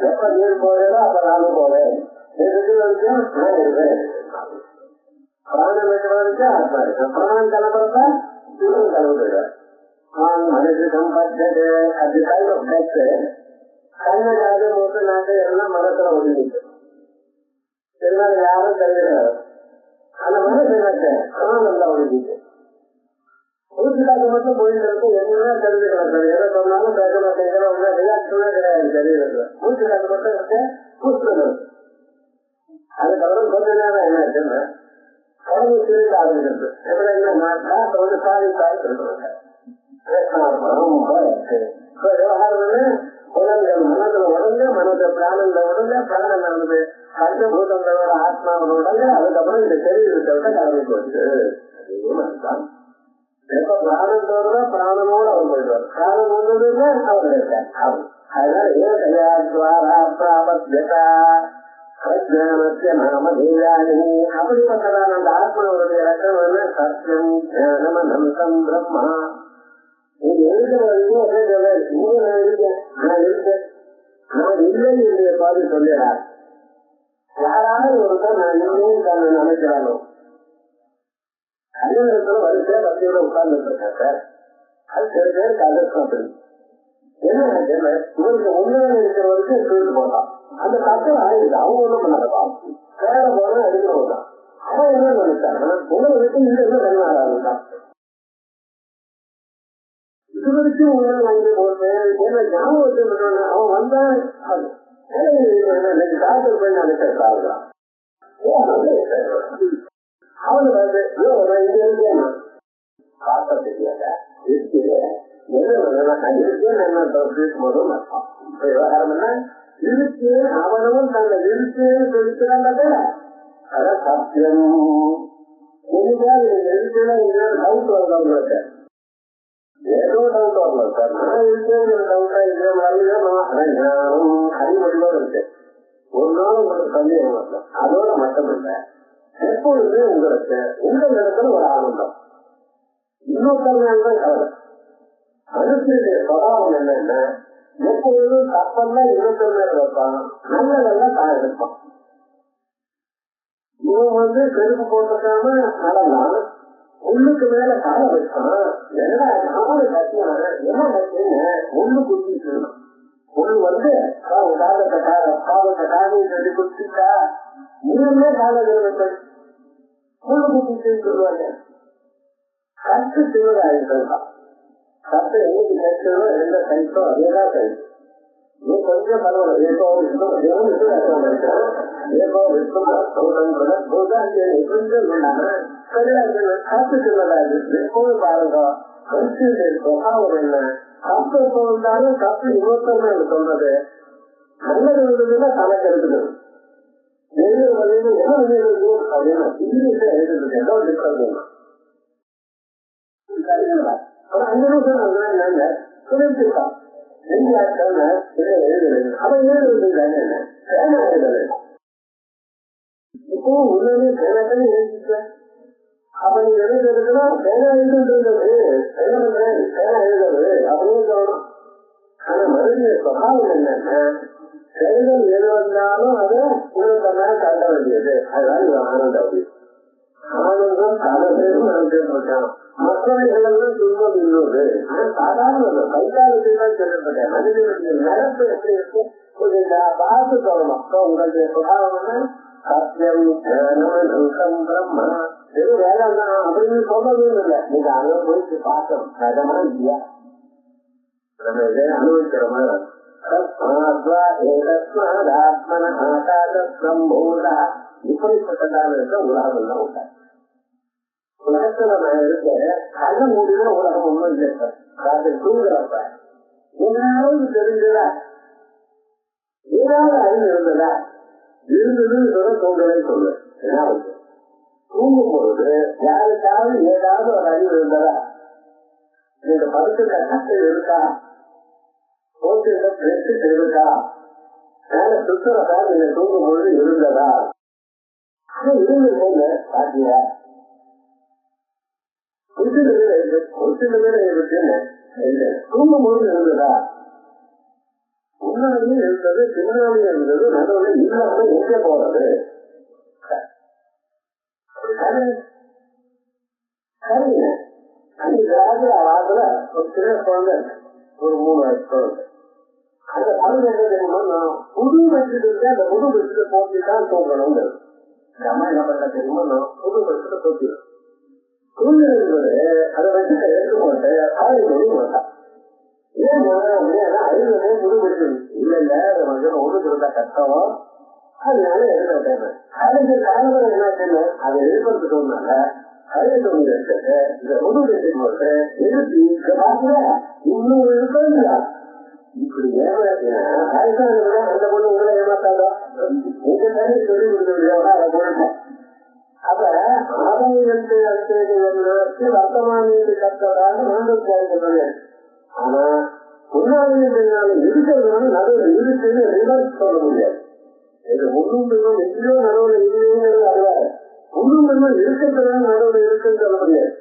எப்ப நீர் போறதோ அப்ப நானும் போவேன். வரைக்கும் நான் இருப்பேன். பிராணம் வைக்கிற வரைக்கும் ஆத்மா இருக்கேன். பிராணம் கிளம்புறப்ப இவரும் கிளம்புறேன். மனசு சம்பாதிச்சது அது டைம் ஆஃப் டெத். கண்ணு மூட்டு நாட்டு எல்லாம் மனசுல ஒதுங்கிட்டு இருந்தாலும் யாரும் தெரிஞ்சுக்கிறார். அந்த மனசு என்னத்தை ஆனந்தா ஒதுங்கிட்டு மூச்சுக்காக மட்டும் போயிட்டு இருக்கு. என்ன தெரிஞ்சுக்கிறார், எதை சொன்னாலும் பேச மாட்டேங்கிற ரியாக்ஷனே கிடையாது தெரியல. மூச்சுக்காக மட்டும் இருக்கு. அதுக்கப்புறம் கொஞ்ச நேரம் என்ன ஆச்சுன்னா உடம்பு சிரிக்க ஆரம்பிக்கிறது. எப்படின்னா காசை வந்து சாதி சொல்லுவாங்க. ரொம்ப விவகாரம் புலன்கள் மனதுல உடஞ்ச, மனத பிராணங்கள உடஞ்ச, பிராணம் நடந்தது பஞ்சபூதங்களோட ஆத்மாவோட உடஞ்ச, அதுக்கப்புறம் இந்த சரீரத்தை விட கிளம்பி போச்சு. அதுதான் எப்ப பிராணம் தோறுதோ பிராணமோட அவர் போயிடுவார். பிராணம் வந்ததுன்னா அவர் இருக்கார். அதனால அப்படிப்பட்டதான அந்த ஆத்மாவுடைய லட்சணம் சத்தியம் ஞானமனந்தம் பிரம்மா. நீங்க இருக்கிற வரைக்கும் என்ன சொல்ல, இங்க நான் இருக்கேன், நான் இருக்கேன், நான் இல்லை என்று பாதி சொல்லிடா. யாராவது ஒருத்தர் நான் இன்னும் தன்னை நினைக்கிறானோ அந்நியத்துல வரிசையா பத்தியோட உட்கார்ந்துட்டு இருக்கேன் சார். அது சில பேருக்கு அதற்கும் அப்படி என்ன இவருக்கு முன்னாடி இருக்கிற வரைக்கும் சொல்லிட்டு போட்டான். அந்த கட்டளை ஆயிடுது. அவங்க ஒண்ணும் பண்ணாதான் வேற போனா எடுக்கிறவங்க தான். அவன் என்ன நினைச்சாங்கன்னா உங்களை விட்டு இங்க இருந்து வெளிநாடாதான் இது வரைக்கும் உங்களை வாங்கி போட்டேன். என்ன ஞாபகம் வச்சு அவன் வந்தா டாக்டர் போய் நினைச்சான். அவனு வந்து இங்க இருக்கேன் காட்ட தெரியல இருக்கிறேன் இருக்கு. அவனும் தன்னை இருக்கு சொல்லிக்கிறாங்க. அதான் சத்தியம். டவுட் வரல உங்களுக்கு, ஏதோ டவுட் வரல சார். நான் இருக்கேன் டவுட்டா இருக்கிற மாதிரி ஞானம் அறிவொழியோட இருக்கு. ஒரு நாள் உங்களுக்கு சந்தேகம் வரல, அதோட மட்டும் இல்லை. எப்பொழுது உங்களுக்கு உங்கள் இடத்துல ஒரு ஆனந்தம், இன்னொருத்தர் தான் கவலை. மனுஷனுடைய சுபாவம் என்னன்னா எப்பொழுதும் தப்பெல்லாம் இருபத்தொரு நேரம் வைப்பான், நல்லதெல்லாம் தான் எடுப்பான். இவன் வந்து செருப்பு போட்டிருக்காம நடந்தான், உள்ளுக்கு மேல கால வச்சான். என்ன நாலு கட்டினான், என்ன கட்டின்னு ஒண்ணு குத்திட்டு ஒண்ணு வந்து காலத்தை காலையும் சொல்லி குத்திட்டா நீங்களே காலங்கள் ஒண்ணு குத்திட்டு சொல்லுவாங்க. கட்டு சிவராயிருக்கான். சட்டை என்னைக்கு கட்டோ எந்த சைஸோ அதேதான் சைஸ். நீ கொஞ்சம் பரவாயில்ல, ஏகோ விஷ்ணம் ஏகோ விஷ்ணம் காத்து சிவராஜ் எப்போதும் பாருங்க. மனுஷனுடைய சுகாவம் என்ன, கப்பு எப்போ வந்தாலும் கப்பு இன்னொருத்தர் சொல்றது நல்லது இருந்ததுன்னா தனக்கு எடுத்துக்கணும். வெளியே வந்து என்ன வெளியே அப்படின்னா இங்கிலீஷ்ல எழுதுறது ஏதோ டிஃபரன்ஸ். ஒரு 5 நிமிஷம் சொல்லிருக்கான். அவன் எழுதுறது இப்போ முன்னாடி பேனாக்கள் எழுதிட்ட. அப்ப நீ எழுதுறதுன்னா பேனா எழுதுன்றது பேனா எழுதுறது அப்படின்னு சொல்லணும். ஆனா மனிதனுடைய சுபாவம் என்னன்னா எழுதல் எது வந்தாலும் அதை உங்களுக்கு மேல காட்ட வேண்டியது. அதுதான் இது ஆனந்தம். அப்படி ஆனந்தம் தலைமையும் நினைச்சிருக்கான். மற்றவர்கள் எல்லாம் துன்பம் இன்னொரு சாதாரண கைகாலத்தை தான் சொல்லிருக்கேன். மனிதனுடைய நடப்பு எப்படி இருக்கு கொஞ்சம் பார்த்து சொல்லணும். உங்களுடைய சுகாவம்னா சத்தியம் ஞானம் பிரம்மா எது வேலைதான் அப்படின்னு சொல்லவும் இல்லை. நீங்க அங்க போயிட்டு பார்த்தோம் நிஜமா இல்லையா, நம்ம இதை அனுபவிக்கிற மாதிரி இப்படிப்பட்டதான உலகம் தான் உண்டா. உலகத்துல நான் இருக்க கண்ண மூடிதான் உலகம் ஒண்ணும் இல்லை சார். அது தூங்குறப்ப ஏதாவது தெரிஞ்சதா, ஏதாவது அறிவு இருந்ததா, இருந்ததுன்னு சொல்ல தூங்கவே சொல்லு. என்ன தூங்கும் பொழுது யாருக்காவது ஏதாவது ஒரு அறிவு இருந்ததா, இந்த படுத்துட்ட கட்டை இருக்கா, போட்டுட்ட பிரெட்டு இருக்கா, மேல சுத்தரதா நீங்க தூங்கும் பொழுது இருந்ததா, இருந்து போங்க பாத்தீங்க. ஒரு சில பேர் இருக்குன்னு தூங்கும் பொழுது இருந்ததா, முன்னாடியும் இருந்தது பின்னாடியும் இருந்தது, நடுவில் இல்லாம எங்க போறது. சரிங்க, அன்னைக்கு ராத்திர ஒரு சின்ன குழந்தை, ஒரு 3 வயசு குழந்தை. அந்த குழந்தை என்ன தெரியுமா, புது வச்சுட்டு அந்த புது வச்சுட்டு போட்டுதான் தூங்கணும். அம்மா என்ன பண்ண தெரியுமா, புது வச்சுட்டு போட்டிடும். தூங்க என்பது அதை வச்சுட்டு எடுத்து போட்டு காலை மொழி மாட்டான். ஏன் அறிவுமே புது வச்சு இல்ல இல்ல கொஞ்சம் ஒண்ணு இருந்தா கஷ்டம், அதனால எழுதிட்டேன். அதுக்கு காரணம் என்னாச்சுன்னு அதை எழுதுறதுனால கழிவுத்தொழில் இருக்கிறது இந்த முதுகெட்டின் போட்டு எழுதி பாக்குற இன்னும் இருக்கா இப்படி ஏமாத்தினா அந்த பொண்ணு உங்களை ஏமாத்தாதோ நீங்க தண்ணி சொல்லி கொடுத்துருக்கா அதை பொண்ணு. அப்ப ஆதாயத்தை அடுத்து வர்த்தமான கத்தோடாக நான் சொல்றேன். ஆனா முன்னாடி இருக்கிறதுனால நடுவில் இருக்குன்னு ரிவர்ஸ் சொல்ல முடியாது. இது முன்னும் எங்கேயோ நடுவில் இல்லைங்கிறது அதுவா முன்னும் இருக்கிறதுனால நடுவில் இருக்குன்னு சொல்ல முடியாது.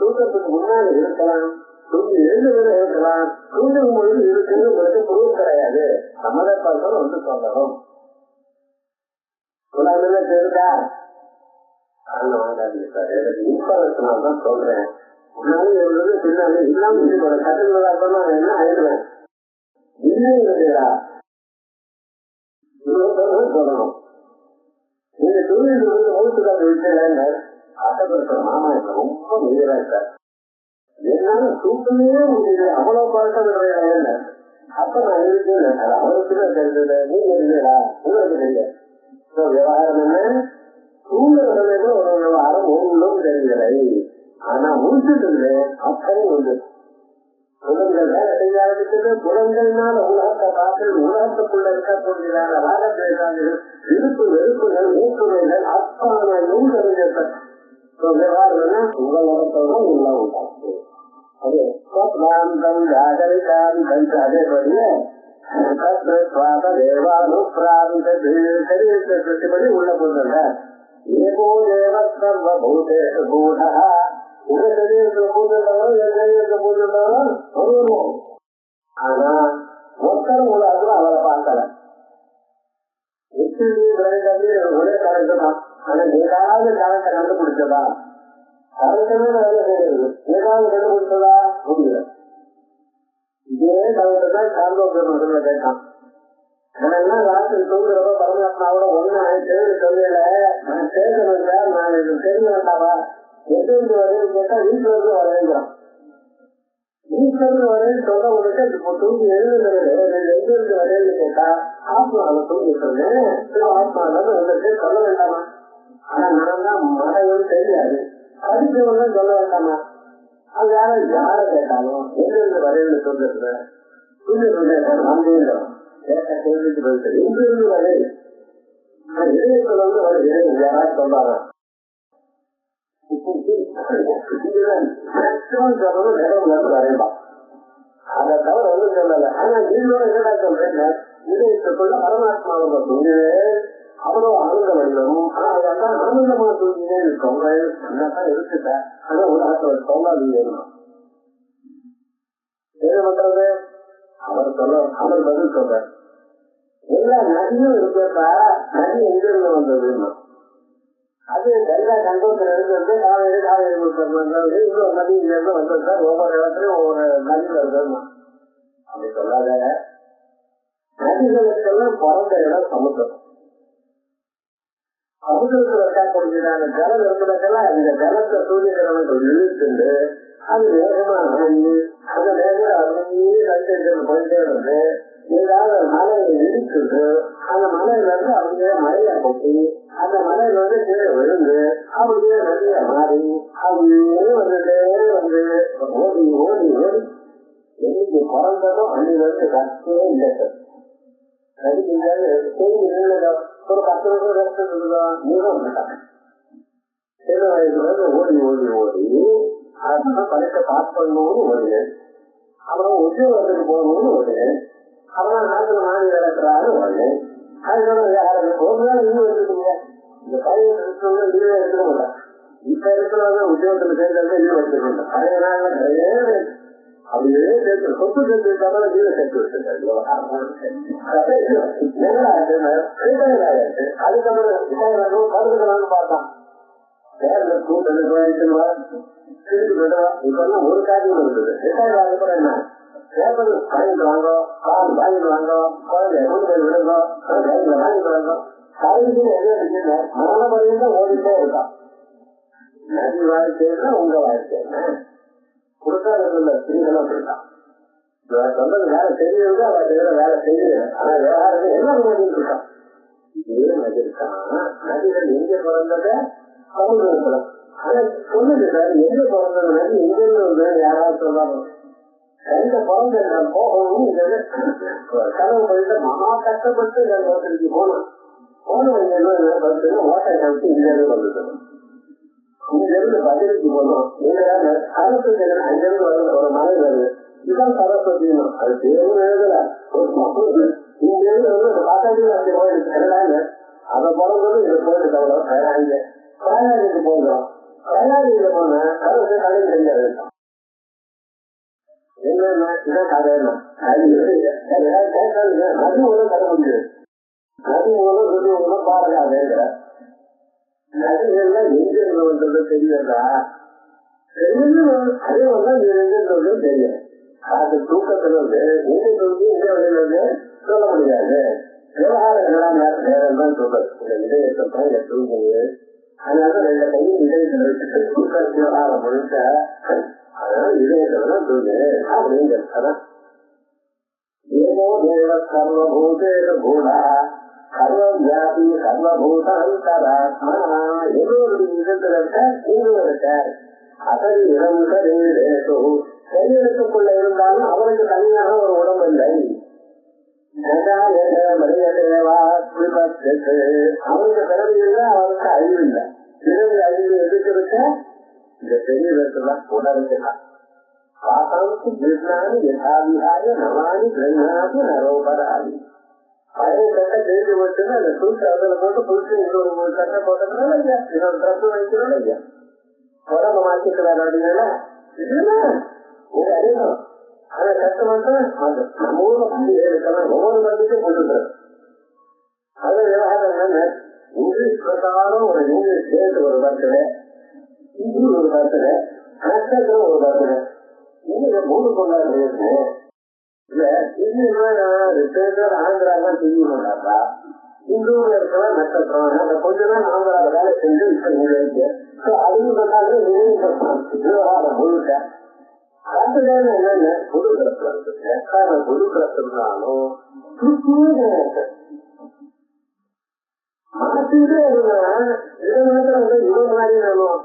தூக்கத்துக்கு முன்னாடி இருக்கலாம், தூங்கி எழுந்துகளை இருக்கலாம், தூங்கும் பொழுது இருக்குன்னு உங்களுக்கு புரிவு கிடையாது. சம்மதப்பர்கள் வந்து சொல்லணும். தெரிந்தா எனக்கு இன்ஃபர்மேஷன் சொல்றேன். முன்னாடி இருந்தது பின்னாடி இல்லாம கட்டுங்களா என்ன ஆயிடுவேன் இல்லைங்களா சொல்லணும். நீங்க தொழில் மூச்சுக்காக விட்டு ஆசைப்படுற மாமா என்ன ரொம்ப உயிரா இருக்கார். என்னால தூக்கமே முடியல, அவ்வளவு பழக்கம் இல்லை. அப்ப நான் இருக்கேன் அவருக்கு தான் தெரிஞ்சது. நீங்க இல்லையா உங்களுக்கு தெரியல. விவகாரம் என்ன தூங்குற சமயத்துல ஒரு விவகாரம் ஒன்றும் தெரியலை. ஆனா முடிச்சுட்டு அத்தனை வந்து புலன்கள் வேலை செய்ய ஆரம்பிச்சது. புலன்கள்னால உலகத்தை பார்த்து உலகத்துக்குள்ள இருக்கக்கூடியதான ராகத்வேஷாதிகள் விருப்பு வெறுப்புகள் ஊக்குமைகள் அத்தனையும் தெரிஞ்சிருப்பேன். உங்களோட உள்ள உண்டாச்சு. அது அதே பதில தேவானுப்பிராந்தபடி உள்ள போதுல ஏகோ தேவ சர்வ பூதேஷு பூதா உங்க சரீரத்துல பூஜைன்றவரும் என் சரீரத்துல பூஜைன்றவரும் வருவோம். ஆனா ஒருத்தர் உலகத்துல அவரை பார்க்கல. ஒரே கணக்கு தான். ஆனா ஏதாவது கணக்கை கண்டுபிடிச்சதா கணக்கமே வேலை செய்யறது ஏதாவது கண்டுபிடிச்சதா முடியல. இதே கணக்கு தான் சாந்தோக்கிய கேட்டான். ஆனா ராத்திரி தூங்குறப்ப பரமாத்மாவோட ஒண்ணு சொல்லல நான் கேட்கணும் சார், நான் இது தெரிஞ்ச வேண்டாமா எதிர்ந்து வரையும் கேட்டா வீட்டுல இருந்து வரவேங்கிறான். வீட்டுல இருந்து வரையும் சொல்ல உடனே தூங்கி எழுதுறது எதிர்ந்து வரையும் கேட்டா ஆத்மாவை தூங்கிட்டு ஆத்மாவை வந்துட்டு சொல்ல வேண்டாமா. ஆனா நான் தான் மறையும் தெரியாது படிச்சவங்க சொல்ல வேண்டாமா. அது யார கேட்டாலும் எதிர்ந்து வரையும் சொல்றது நம்பிங்கிறோம். கேட்ட கேள்விக்கு பதில் எங்கிருந்து வரையும் இதயத்துல வந்து வருது யாராவது சொல்றாங்க. அதை தவிர வந்து சொல்லல. ஆனா நீங்களும் என்னடா சொல்றீங்க இதயத்துக்குள்ள பரமாத்மாவோட தூங்கு அவ்வளவு ஆனந்த வடிவமும் அதெல்லாம் ஆனந்தமா தூங்கினே இருக்கோங்க என்னதான் இருக்குட்ட. ஆனா உலகத்துல சொல்லாதீங்க என்ன பண்றது அவர் சொல்ல அவர் பதில் சொல்ற எல்லா நதியும் இருக்கப்ப நதி எங்கிருந்து வந்ததுன்னா அது கங்கா கங்கோத்தில இருந்து காவேரி காவேரி இன்னொரு நதியில இருந்து வந்தது. ஒவ்வொரு இடத்துலயும் ஒவ்வொரு நதி வருது. அப்படி சொல்லாத நதிகளுக்கெல்லாம் பிறந்த இடம் சமுத்திரம். சமுத்திரத்துல இருக்கக்கூடியதான ஜலம் இருக்கிறதெல்லாம் இந்த ஜலத்தை சூரிய கிழமைகள் இழுத்துண்டு அது வேகமா ஆகி அந்த வேகம் அப்படியே கண்டிட்டு போயிட்டே இருந்து ஏதாவது மலையை இடிச்சுட்டு அந்த மலையில இருந்து அப்படியே மழையா கொட்டி அந்த மலையில வந்து கீழே விழுந்து அப்படியே நதியா மாறி அப்படியே வந்துட்டே வந்து ஓடி ஓடி ஓடி என்னைக்கு பிறந்ததோ அன்னில இருந்து கஷ்டே இல்லை சார். நதிக்கு ஒரு 10 வருஷம் கஷ்டம் நீரும் வந்துட்டாங்க. சிறு வயசுல இருந்து ஓடி ஓடி ஓடி அதனால பரிசை பாஸ் பண்ணணும்னு வருது. அப்புறம் உத்தியோகத்துக்கு போகணும்னு வருது. அப்புறம் நாட்டுல மாநில நடக்கிறாரு வருது. அதுக்கப்புறம் யாருக்கு ஒரு நாள் லீவ் எடுத்துக்கீங்க. இந்த பழைய லீவே எடுத்துக்க மாட்டேன். இப்ப இருக்கிறவங்க உத்தியோகத்துல சேர்ந்தவங்க லீவ் எடுத்துக்க மாட்டேன். பழைய நாள்ல கிடையாது. அப்படியே சேர்த்து சொத்து சேர்த்துக்காம லீவை சேர்த்து வச்சிருக்காரு. அதுக்கப்புறம் கருதுக்கலாம்னு பார்த்தான். பேர்ல கூட்டணி போயிடுச்சுமா திருப்பி விடுவா. இப்பெல்லாம் ஒரு காரியம் இருக்குது. ரிட்டையர் ஆகப்பட என்ன பேப்பர் வாங்கிட்டு வாங்கோ, கால் வாங்கிட்டு வாங்கோ, குழந்தை கொண்டு விடுங்கோ, வாங்கிட்டு வாங்கோ. கரைக்கு எது மரண பயிர் தான் ஓடிட்டே இருக்கான். நதி வாழ்க்கைன்னா உங்க வாழ்க்கை என்ன கொடுக்காத திரிகளும் அப்படித்தான். சொல்றது வேலை தெரியுது, அவ வேலை செய்யுது. ஆனா விவகாரம் என்ன பண்ணிட்டு இருக்கான். இதே மாதிரி தான் நதிகள் எங்க பிறந்தத சமுதிரத்துல. ஆனா சொல்லுது சார், எங்க பிறந்தது நதி எங்கன்னு வந்து யாராவது சொல்றாங்க. எங்க பிறந்த போகணும் கனவு போயிட்டு மகா கஷ்டப்பட்டு ஓட்டலுக்கு போனோம். ஓட்டை கழிச்சு இங்க இருந்து வந்துட்டோம். இங்க இருந்து பதிலுக்கு போனோம். சரஸ்வதி அங்கிருந்து வருது, ஒரு மலை வருது. இதுதான் சரஸ்வதி. அது பேரும் எழுதல. இங்க இருந்து வந்து பக்கத்துல அந்த கோயிலுக்கு எல்லாமே அதை பிறந்தது இதை போயிட்டு அவ்வளோ கயலாங்க. கயலாஜிக்கு போகிறோம். கயலாஜியில போன சரஸ்வதி கலைஞர் தெரியாது. என்னன்னா இதான் கதை என்ன நதி மூலம் கதை முடியாது. நதி மூலம் நதி மூலம் பாருங்க. அதேங்கிற நதிகள்லாம் எங்க இருந்து வந்தது தெரியலா. அதே வந்து நீ எங்க தெரியும். அது தூக்கத்துல வந்து எங்க இருந்து எங்க வந்து சொல்ல முடியாது. விவகாரம் நேரம் தான் சொல்றது. இதயத்தை தான் தூங்குது. அதனால ரெண்டு கையும் இதயத்தில் வச்சுட்டு தூக்க விவகாரம் முழுக்க அதனால இதயத்தான் தூங்கு அப்படிங்கிறது. ஏதோ தேவ சர்வபூதேக கூடா சர்வம் வியாபி சர்வபூதாந்தராத்மா. ஏதோ ஒரு விதத்துல இருக்க இன்னும் இருக்க அசரி இடம் சரீரேசு. சரீரத்துக்குள்ள இருந்தாலும் அவனுக்கு தனியாக ஒரு உடம்பு இல்லை. அவனுக்கு பிறகு இல்லை, அவனுக்கு அழிவு இல்லை. பிறகு அழிவு எதுக்கு இருக்க? இந்த சரீரத்துலாம் உடலுக்குதான். பாசாவுக்கு விருந்தானி யதாவிகாய நவானி பிரஞ்சாதி நரோபராதி. பழைய சட்டை தெரிஞ்சு போச்சுன்னா அந்த புதுசு அதில் போட்டு புதுசு இன்னொரு சட்டை போட்டதுனால இல்லையா, இன்னொரு ட்ரெஸ் வைக்கிறோம் இல்லையா, உடம்பு மாற்றிக்கிறார் அப்படின்னா உங்க அறிவும் அதை கஷ்டமாட்டா நம்ம ஊர்ல பண்டி எடுக்கலாம். ஒவ்வொரு பண்டிகையும் போட்டுக்கிறது. அது விவகாரம் என்னன்னு இங்கிலீஷ் பிரகாரம் ஒரு இங்கிலீஷ் டேட் ஒரு பர்த்டே, ஹிந்தி ஒரு பர்த்டே, நட்சத்திரம் ஒரு பர்த்டே. நீங்க மூணு கொண்டாடுறது இல்ல. ஹிந்தினா ஆந்திராலாம் டிவி கொண்டாடுறா, இந்தூர்ல இருக்கலாம் நட்சத்திரம். அந்த கொஞ்ச நாள் ஆந்திரால வேலை செஞ்சு இப்ப இங்க இருக்கு. அதுக்கு கொண்டாடுறது விவகாரம் முழுக்க. பர்த்டேன்னு என்னென்ன புது கிரஸ்ல இருக்கு. புது கிரஸ்னாலும் மாத்திட்டே இருந்தா இதை மாத்திரம் இவன் மாதிரி நானும்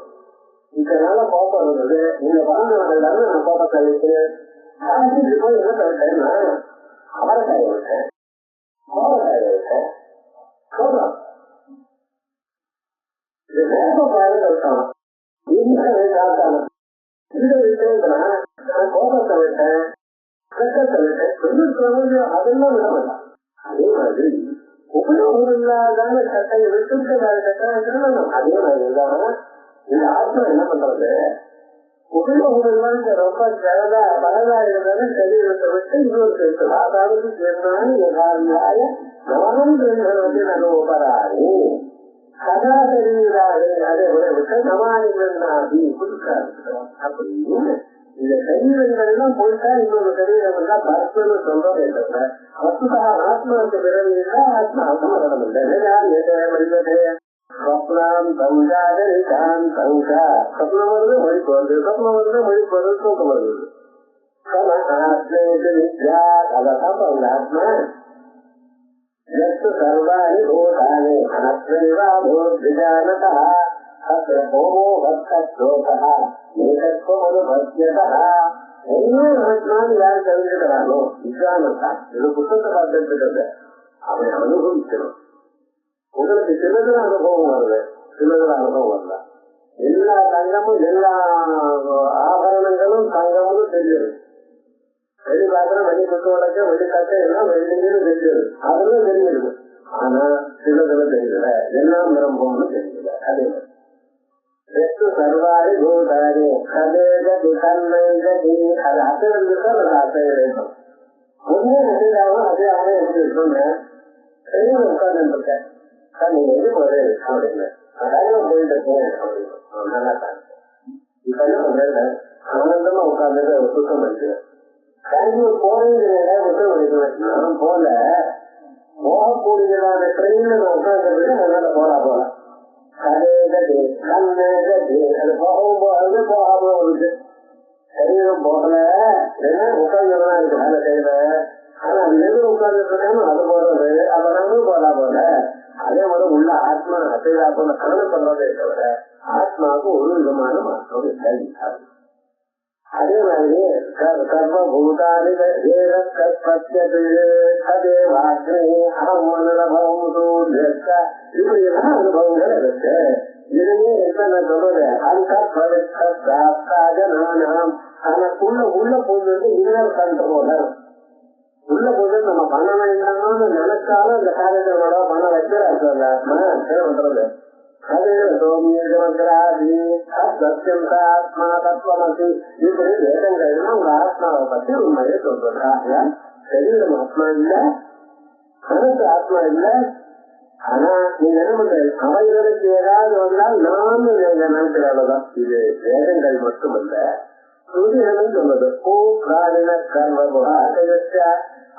இதனால கோப்பம் இருந்தது. நீங்க பறந்து வந்ததால நான் கோப்பத்தை அழிச்சு மாத்திட்டு போய் என்ன தவிர்த்தேன்னா அவரைக்காய விட்டேன், கோவக்காய விட்டேன். கோபம் இது வேப்பக்காய இருக்காங்க. சாப்பிட்டாங்க. இதை விட்டேன்னா நான் கோபத்தை விட்டேன், கஷ்டத்தை விட்டேன். கொஞ்சம் அதெல்லாம் விட வேண்டாம். அதே மாதிரி உபயோகம் இல்லாதான சட்டையை விட்டு வேற சட்டம் அதே மாதிரி இல்லாம இந்த ஆத்மா என்ன பண்றது, உபயோகம் இல்லாத ரொம்ப சிறதா பலதா இருந்தாலும் சரீரத்தை விட்டு இன்னொரு சேர்த்து அதாவது சேர்ந்தாலும் நவான் நகோபராணி கதா சரீராது அதை விட்டு நவானிகி கொடுக்காது. அப்படின்னு இந்த சரீரங்கள் எல்லாம் போயிட்டா இன்னொரு சரீரம் இருந்தா பரஸ்பரம் சொல்றோம். வசுதா ஆத்மாவுக்கு பிறகு இருந்தா ஆத்மா அசமரணம் இல்லை. மனிதனே ஸ்வப்னம் சங்காதான் சங்கா. சொப்னம் வருது மொழி போறது, சொப்னம் வருது மொழி போறது, தூக்கம் வருது. அதான் அந்த ஆத்மா சர்வாணி பூதானி ஆத்மேவா பூஜானதா யாரு தெரிஞ்சுக்கிறானோ விஜயானதா. இது புத்தகத்தை பார்த்துட்டு அவனை அனுபவிக்கணும். உங்களுக்கு சிலதுல அனுபவம் வருது, சிலதுல அனுபவம் வரல. எல்லா தங்கமும் எல்லா ஆபரணங்களும் தங்கமும் தெரிஞ்சது. வெளி பாத்திரம் வெளி புத்தோடக்க வெளி கட்டை எல்லாம் வெள்ளின்னு தெரிஞ்சது, அதெல்லாம் தெரிஞ்சிருக்கு. ஆனா சிலதுல தெரியல, எல்லாம் பிரம்மம்னு தெரியல. அதே சர்வாரி பூதாரி கதேகி கண்ணி அது அசைவா அது அசைவேணும். ஒன்னே அசைதாவும் அதே அவனே எப்படி இருக்குன்னு சரியா உட்கார்ந்து இருக்கேன். நீங்க எது போதே அப்படின்னு அதாவது போயிட்டு இருக்கேன் அப்படின்னு நல்லா தான். இப்ப என்ன பண்றேன், ஆனந்தமா உட்கார்ந்துட்டு சுத்தம் பண்ணிக்கிறேன். பெங்களூர் போறேங்கிறத சுத்தம் பண்ணிக்குவேன். நான் போல போகக்கூடியதான ட்ரெயின்ல நான் உட்காந்துருக்கு, அதனால போல அது போகவும் போகாது போகாம இருக்கு. சரீரம் போகல உட்கார்ந்துதான் இருக்கு வேலை செய்யல. ஆனா அது எது உட்கார்ந்துட்டு இருக்காம அது போறது, அப்ப நானும் போல ஆத்மா அசைதாப்ப காணப்படுறதே தவிர ஆத்மாவுக்கு ஒரு விதமான மாற்றம் இல்லை. அதே மாதிரி சர்வபூதானி இப்படி எல்லாம் அனுபவங்கள் இருக்கு. இதுவே என்ன சொல்றது, தனக்குள்ள உள்ள போது இன்னொரு கண்ட்ரோலர் உள்ள போது நம்ம பண்ண வேண்டாம்னு நினைச்சாலும் இந்த காரியத்தோட பண்ண வச்சு பண்றது. அது சத்தியம் ஆத்மா தத்துவமசி இப்படி வேதங்கள்னா உங்க ஆத்மாவை பத்தி உண்மையை சொல்றாங்க. சரீரம் ஆத்மா இல்ல, மனசு ஆத்மா இல்ல. ஆனா நீங்க என்ன பண்றது, அவைகளுக்கு ஏதாவது வந்தால் நாம நினைக்கிறதான். இது வேதங்கள் மட்டுமல்ல, ஸ்ருதிகளும் சொல்வது பூராணின கர்மபுகாதய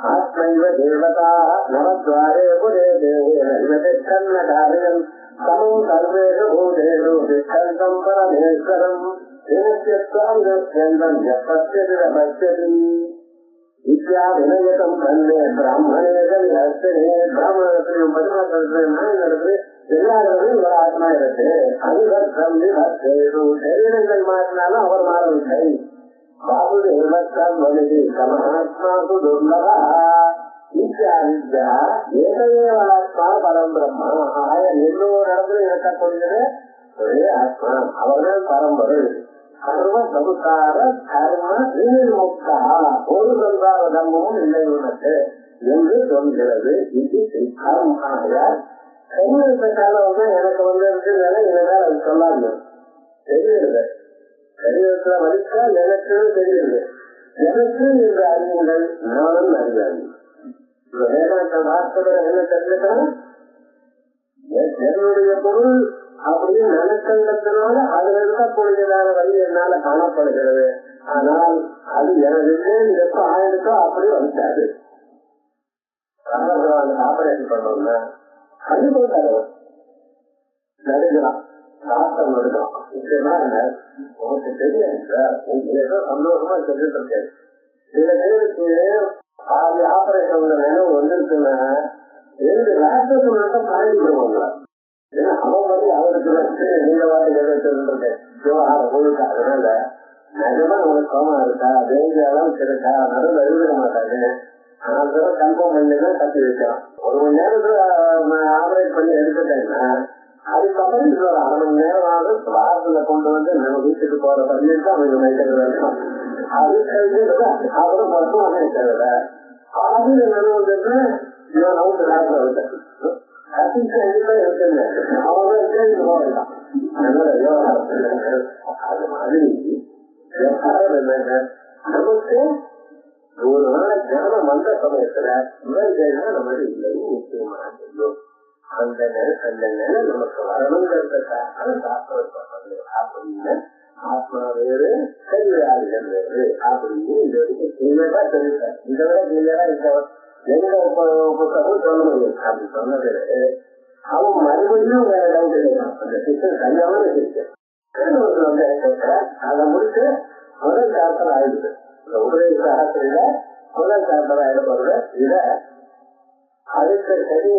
ஆத்மைவ தேவதா நவத்வாரே புரே தேவன் காரியம் சமோ சர்வேஷ பூதேஷு விஷ்டம் பரமேஸ்வரம் பசியதி வித்யா வினயதம் கண்ணே பிராமணேகம் பிராமணத்திலையும் பரிமாற்றத்திலையும் நாயகத்திலே எல்லா இடத்துலையும் ஒரு ஆத்மா இருக்கு. அதுவர்த்தம் சரீரங்கள் மாறினாலும் அவர் மாறவில்லை. வாசுதேவத்தான் வலிதி சமாத்மாசு துர்லபா வித்யா ஏகேவாத்மா பரம் பிரம்மா. எல்லோரு இடத்துல இருக்கக்கூடியது ஒரே ஆத்மா, அவர்கள் பரம்பொருள். சர்வ சமுசார கர்ம விமுக்தா, ஒரு சம்சார தர்மமும் இல்லை உனக்கு என்று சொல்கிறது. இது கர்மாக கையெழுத்த காலம் எனக்கு வந்திருக்குன்னு இனிமேல் அது சொல்லாது தெரியுது. கையெழுத்துல வலிச்சா எனக்குன்னு தெரியுது. எனக்கு இந்த அறிவுகள் நானும் அறிவாங்க. வேதாந்த வார்த்தைகளை என்ன தெரிஞ்சுக்கணும், என்னுடைய பொருள் அப்படின்னு நினைச்சதுனால அதுல இருக்கக்கூடியதான வழி என்னால காணப்படுகிறது. ஆனால் அது எனது எப்ப ஆயிடுச்சோ அப்படி வந்துட்டாரு. ஆபரேஷன் பண்ணோம்னா அது போட்டாரு நடுக்கிறான், சாஸ்திரம் நடுக்கிறான். இப்படிதான் இல்ல, உனக்கு தெரியும் ஏதோ சந்தோஷமா செஞ்சுட்டு இருக்கேன். சில பேருக்கு பாதி ஆபரேஷன் நினைவு வந்துருக்குன்னா 2 லாக்டோஸ் மட்டும் காய்ச்சிடுவாங்க. ஏன்னா அவன் வந்து அவருக்கு வச்சு நீங்க வாட்டி தெரிஞ்சிருக்கேன் விவகாரம் முழுக்க. அதனால நிஜமா அவனுக்கு கோமா இருக்கா, வேண்டியாலும் இருக்கா, நடுவில் எழுதிட மாட்டாங்க. அதெல்லாம் கன்ஃபார்ம் பண்ணிதான் கட்டி வைக்கலாம். 1 மணி நேரத்துல ஆபரேட் பண்ணி எடுத்துட்டேன்னா அதுக்கப்புறம் இது ஒரு 1/2 மணி நேரம் ஆகும். வாரத்துல கொண்டு வந்து நம்ம வீட்டுக்கு போற பண்ணிட்டு அவங்க மைக்கிறது இருக்கும். அது அப்புறம் மருத்துவமனை தேவை ஆதில நிறுவனத்துக்கு இவன் அவுட்டு நேரத்தில் விட்டேன். அது மாதிரி விவகாரம் என்னங்க, நமக்கு ஒரு நாள் ஞானம் வந்த சமயத்துல இவர்கள்னா நமக்கு இல்லைன்னு நிச்சயமா தெரியும். அந்த நிலை நமக்கு வரணுங்கிறதுக்காக சாஸ்திரம் சொல்றது. அப்படின்னு ஆத்மா வேறு சரியாளிகள் வேறு அப்படின்னு இந்த வரைக்கும் கிளியரா தெரிவித்தார். இதை விட கிளியரா எந்த புத்தகம் சொல்ல முடியும் அப்படி சொன்னது. அவன் மறுபடியும் வேற டவுட் எடுக்கலாம். அந்த சிஸ்டம் சரியான சிஸ்டம் அதை முடிச்சு முதல் சாப்டர் ஆயிடுது. இந்த உபதேச ஆசிரியர் முதல் சாப்டர் ஆயிடுறது. இத அடுத்த சரி